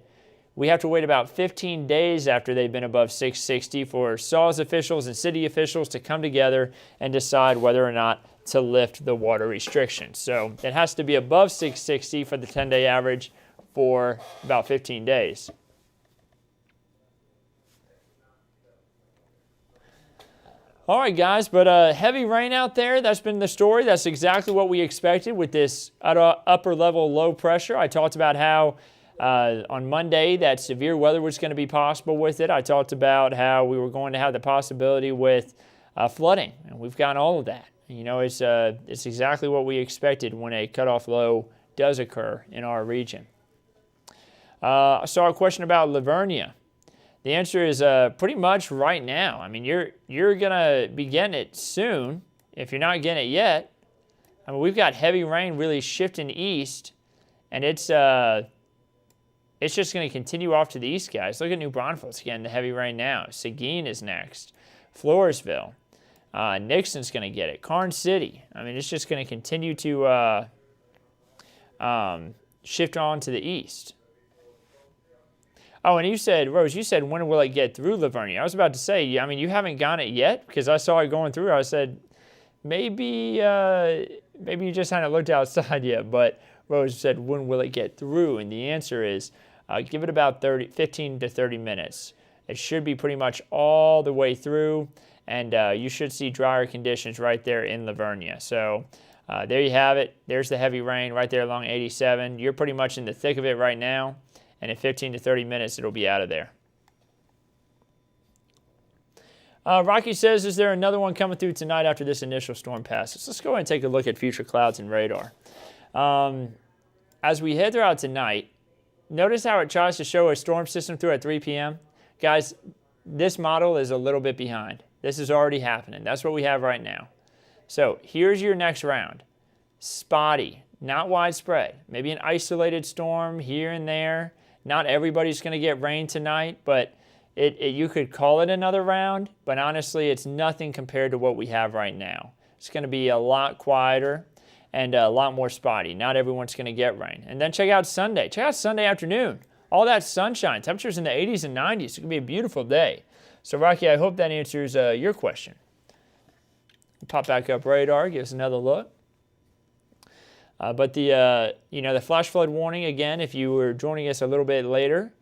we have to wait about 15 days after they've been above 660 for SAWS officials and city officials to come together and decide whether or not to lift the water restrictions. So it has to be above 660 for the 10-day average for about 15 days. All right, guys, but heavy rain out there, that's been the story. That's exactly what we expected with this upper level low pressure. I talked about how on Monday that severe weather was going to be possible with it. I talked about how we were going to have the possibility with flooding, and we've got all of that. You know, it's exactly what we expected when a cutoff low does occur in our region. I saw a question about Livonia. The answer is pretty much right now. I mean, you're going to be getting it soon if you're not getting it yet. I mean, we've got heavy rain really shifting east, and it's just going to continue off to the east, guys. Look at New Braunfels getting the heavy rain now. Seguin is next. Floresville. Nixon's going to get it. Karn City. I mean, it's just going to continue to shift on to the east. Oh, and you said, Rose, when will it get through Livonia? I was about to say, I mean, you haven't gotten it yet? Because I saw it going through. I said, maybe you just haven't looked outside yet. But Rose said, when will it get through? And the answer is, give it about 15 to 30 minutes. It should be pretty much all the way through. And you should see drier conditions right there in Livonia. So there you have it. There's the heavy rain right there along 87. You're pretty much in the thick of it right now. And in 15 to 30 minutes, it'll be out of there. Rocky says, is there another one coming through tonight after this initial storm passes? Let's go ahead and take a look at future clouds and radar. As we head throughout tonight, notice how it tries to show a storm system through at 3 p.m. Guys, this model is a little bit behind. This is already happening. That's what we have right now. So here's your next round. Spotty, not widespread. Maybe an isolated storm here and there. Not everybody's going to get rain tonight, but you could call it another round, but honestly, it's nothing compared to what we have right now. It's going to be a lot quieter. and a lot more spotty. Not everyone's going to get rain. And then check out Sunday. Check out Sunday afternoon. All that sunshine. Temperatures in the 80s and 90s. It's going to be a beautiful day. So, Rocky, I hope that answers your question. Pop back up radar. Give us another look. But the flash flood warning, again, if you were joining us a little bit later,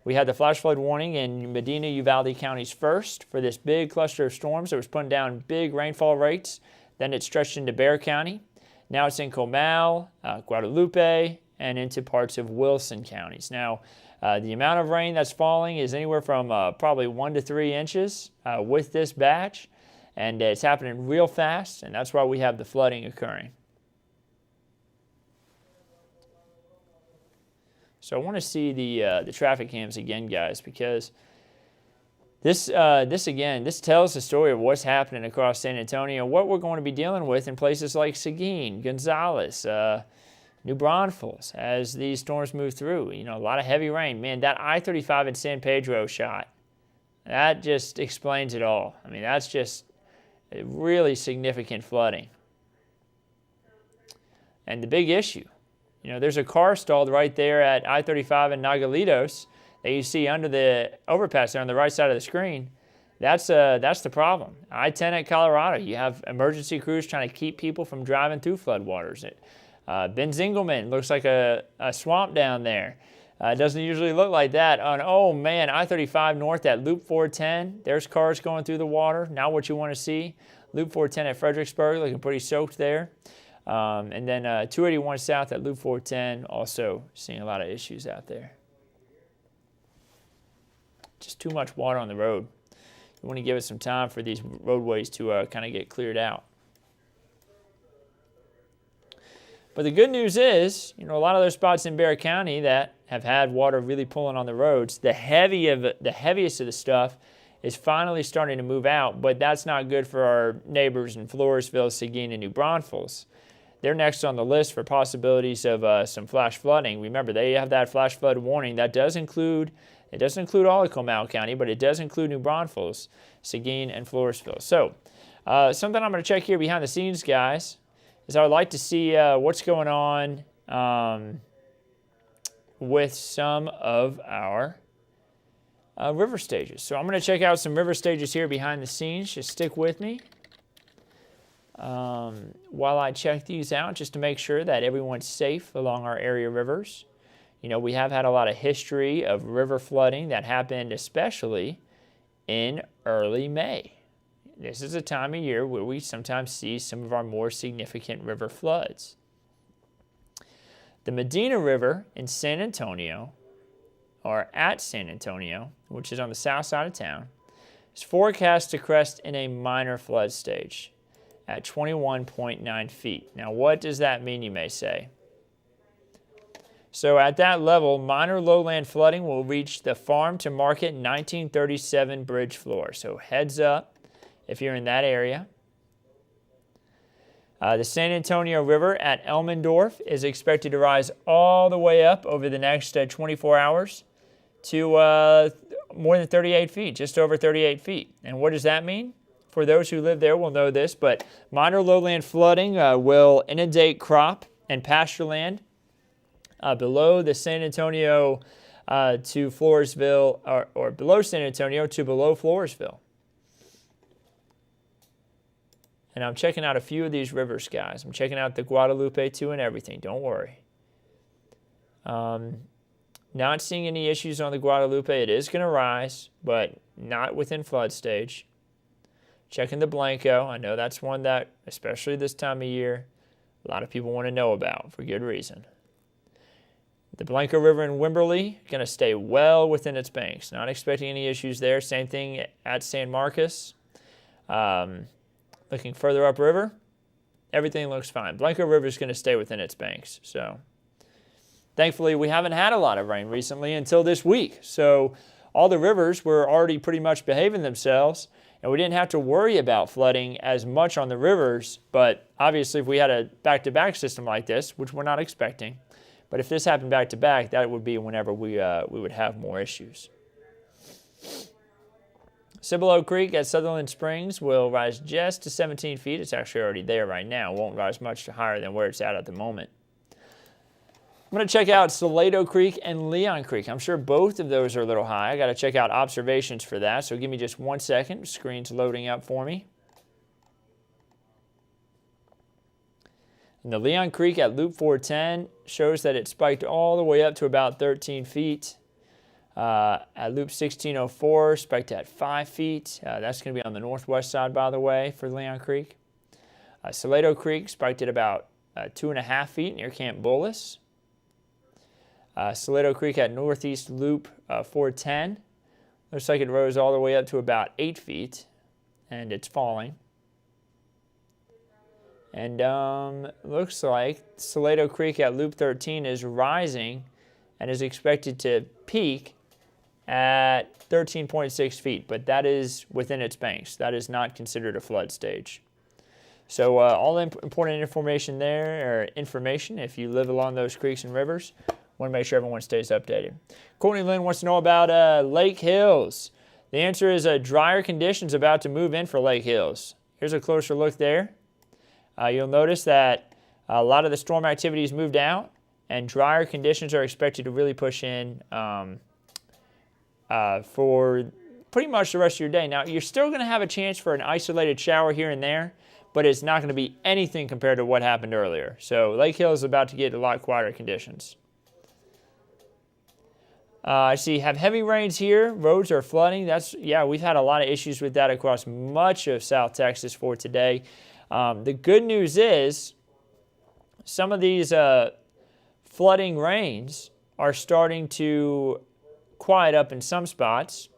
we had the flash flood warning in Medina, Uvalde counties first for this big cluster of storms that was putting down big rainfall rates. Then it stretched into Bexar County. Now it's in Comal, Guadalupe, and into parts of Wilson counties. Now, the amount of rain that's falling is anywhere from probably 1 to 3 inches with this batch, and it's happening real fast, and that's why we have the flooding occurring. So I want to see the traffic cams again, guys, because this tells the story of what's happening across San Antonio, what we're going to be dealing with in places like Seguin, Gonzales, New Braunfels, as these storms move through. A lot of heavy rain. Man, that I-35 in San Pedro shot, that just explains it all. I mean, that's just really significant flooding. And the big issue, there's a car stalled right there at I-35 in Nogalitos that you see under the overpass there on the right side of the screen. That's the problem. I-10 at Colorado, you have emergency crews trying to keep people from driving through floodwaters. Ben Zingelman, looks like a swamp down there. It doesn't usually look like that. I-35 north at Loop 410, there's cars going through the water. Now what you want to see, Loop 410 at Fredericksburg, looking pretty soaked there. And then 281 south at Loop 410, also seeing a lot of issues out there. Just too much water on the road. You want to give it some time for these roadways to kind of get cleared out. But the good news is, a lot of those spots in Bexar County that have had water really pulling on the roads, the heaviest of the stuff is finally starting to move out, but that's not good for our neighbors in Floresville, Seguin, and New Braunfels. They're next on the list for possibilities of some flash flooding. Remember, they have that flash flood warning. That doesn't include all of Comal County, but it does include New Braunfels, Seguin, and Floresville. So, something I'm going to check here behind the scenes, guys, is I would like to see what's going on with some of our river stages. So I'm going to check out some river stages here behind the scenes. Just stick with me while I check these out, just to make sure that everyone's safe along our area rivers. We have had a lot of history of river flooding that happened especially in early May. This is a time of year where we sometimes see some of our more significant river floods. The Medina River in San Antonio, or at San Antonio, which is on the south side of town, is forecast to crest in a minor flood stage at 21.9 feet. Now, what does that mean, you may say? So at that level, minor lowland flooding will reach the Farm to Market 1937 bridge floor. So heads up if you're in that area. The San Antonio River at Elmendorf is expected to rise all the way up over the next 24 hours to more than 38 feet, just over 38 feet. And what does that mean? For those who live there will know this, but minor lowland flooding will inundate crop and pasture land below the San Antonio to Floresville, or below San Antonio to below Floresville. And I'm checking out a few of these rivers, guys. I'm checking out the Guadalupe too and everything. Don't worry. Not seeing any issues on the Guadalupe. It is going to rise, but not within flood stage. Checking the Blanco. I know that's one that, especially this time of year, a lot of people want to know about for good reason. The Blanco River in Wimberley, going to stay well within its banks. Not expecting any issues there. Same thing at San Marcos. Looking further upriver, everything looks fine. Blanco River is going to stay within its banks. So, thankfully, we haven't had a lot of rain recently until this week. So, all the rivers were already pretty much behaving themselves, and we didn't have to worry about flooding as much on the rivers. But obviously, if we had a back-to-back system like this, which we're not expecting, but if this happened back-to-back, that would be whenever we would have more issues. Cibolo Creek at Sutherland Springs will rise just to 17 feet. It's actually already there right now. It won't rise much higher than where it's at the moment. I'm going to check out Salado Creek and Leon Creek. I'm sure both of those are a little high. I got to check out observations for that, so give me just 1 second. The screen's loading up for me. And the Leon Creek at Loop 410 shows that it spiked all the way up to about 13 feet. At Loop 1604, spiked at 5 feet. That's going to be on the northwest side, by the way, for Leon Creek. Salado Creek spiked at about 2.5 feet near Camp Bullis. Salado Creek at Northeast Loop 410. Looks like it rose all the way up to about 8 feet, and it's falling. And looks like Salado Creek at Loop 13 is rising and is expected to peak at 13.6 feet, but that is within its banks. That is not considered a flood stage. So all important information there, or information if you live along those creeks and rivers. Want to make sure everyone stays updated. Courtney Lynn wants to know about Lake Hills. The answer is drier conditions about to move in for Lake Hills. Here's a closer look there. You'll notice that a lot of the storm activities moved out, and drier conditions are expected to really push in for pretty much the rest of your day. Now, you're still going to have a chance for an isolated shower here and there, but it's not going to be anything compared to what happened earlier. So Lake Hills is about to get a lot quieter conditions. I see have heavy rains here. Roads are flooding. We've had a lot of issues with that across much of South Texas for today. The good news is some of these flooding rains are starting to quiet up in some spots,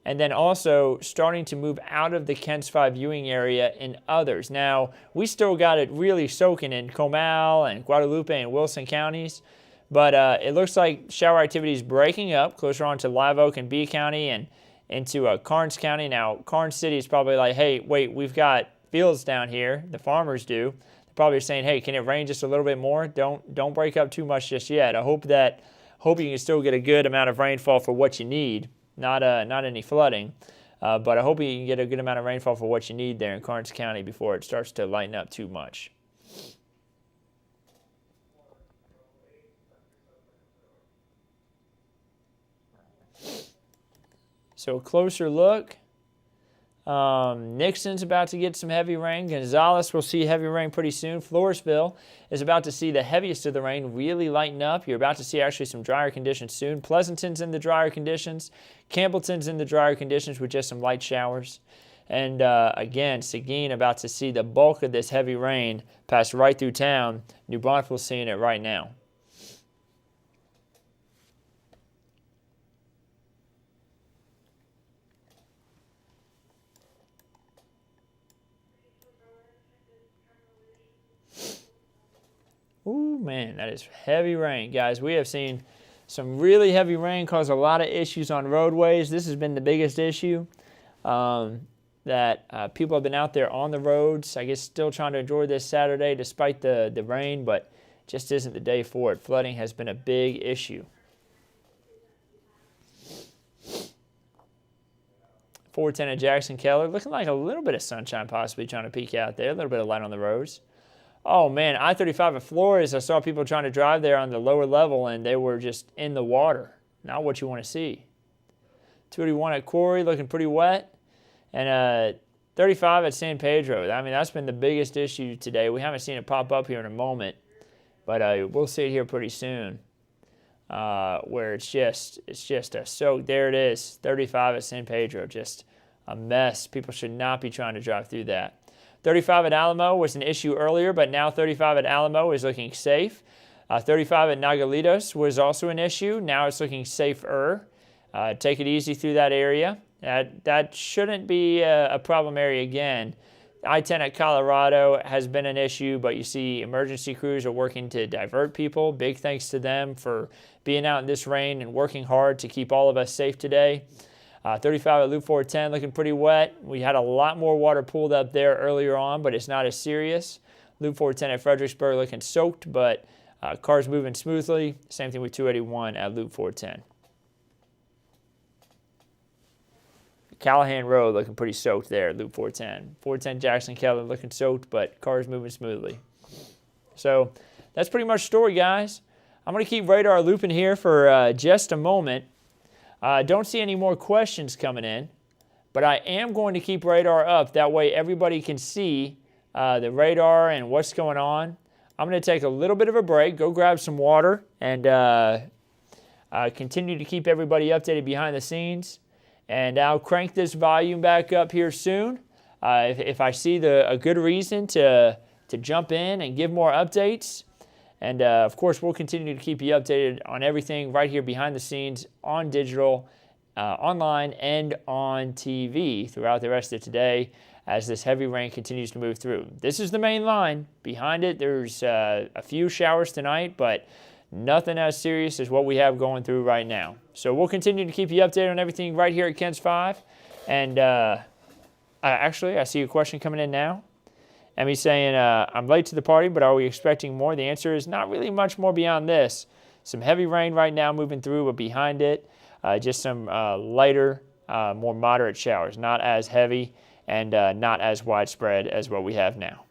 and then also starting to move out of the Kents 5 viewing area in others. Now, we still got it really soaking in Comal and Guadalupe and Wilson counties, but it looks like shower activity is breaking up closer on to Live Oak and B County and into Karnes County. Now, Karnes City is probably like, hey, wait, we've got fields down here. The farmers do. They're probably saying, hey, can it rain just a little bit more? Don't break up too much just yet. I hope you can still get a good amount of rainfall for what you need, not any flooding. But I hope you can get a good amount of rainfall for what you need there in Karnes County before it starts to lighten up too much. So a closer look. Nixon's about to get some heavy rain. Gonzales will see heavy rain pretty soon. Floresville is about to see the heaviest of the rain really lighten up. You're about to see actually some drier conditions soon. Pleasanton's in the drier conditions. Campbellton's in the drier conditions with just some light showers. And again, Seguin about to see the bulk of this heavy rain pass right through town. New Braunfels seeing it right now. Ooh, man, that is heavy rain. Guys, we have seen some really heavy rain cause a lot of issues on roadways. This has been the biggest issue, that people have been out there on the roads, I guess still trying to enjoy this Saturday despite the rain, but just isn't the day for it. Flooding has been a big issue. 410 at Jackson Keller, looking like a little bit of sunshine possibly trying to peek out there, a little bit of light on the roads. Oh, man, I-35 at Flores, I saw people trying to drive there on the lower level, and they were just in the water. Not what you want to see. 281 at Quarry, looking pretty wet. And 35 at San Pedro. I mean, that's been the biggest issue today. We haven't seen it pop up here in a moment, but we'll see it here pretty soon, where it's just a soak. There it is, 35 at San Pedro, just a mess. People should not be trying to drive through that. 35 at Alamo was an issue earlier, but now 35 at Alamo is looking safe. 35 at Nogalitos was also an issue. Now it's looking safer. Take it easy through that area. That shouldn't be a problem area again. I-10 at Colorado has been an issue, but you see emergency crews are working to divert people. Big thanks to them for being out in this rain and working hard to keep all of us safe today. 35 at Loop 410 looking pretty wet. We had a lot more water pooled up there earlier on, but it's not as serious. Loop 410 at Fredericksburg looking soaked, but cars moving smoothly. Same thing with 281 at Loop 410. Callahan Road looking pretty soaked there, Loop 410. 410 Jackson Keller looking soaked, but cars moving smoothly. So that's pretty much the story, guys. I'm going to keep radar looping here for just a moment. Don't see any more questions coming in, but I am going to keep radar up. That way everybody can see the radar and what's going on. I'm going to take a little bit of a break, go grab some water, and continue to keep everybody updated behind the scenes. And I'll crank this volume back up here soon. If I see a good reason to jump in and give more updates. And of course, we'll continue to keep you updated on everything right here behind the scenes on digital, online, and on TV throughout the rest of today as this heavy rain continues to move through. This is the main line. Behind it, there's a few showers tonight, but nothing as serious as what we have going through right now. So we'll continue to keep you updated on everything right here at Ken's 5. And actually, I see a question coming in now. Emmy's saying, I'm late to the party, but are we expecting more? The answer is not really much more beyond this. Some heavy rain right now moving through, but behind it, just some lighter, more moderate showers. Not as heavy and not as widespread as what we have now.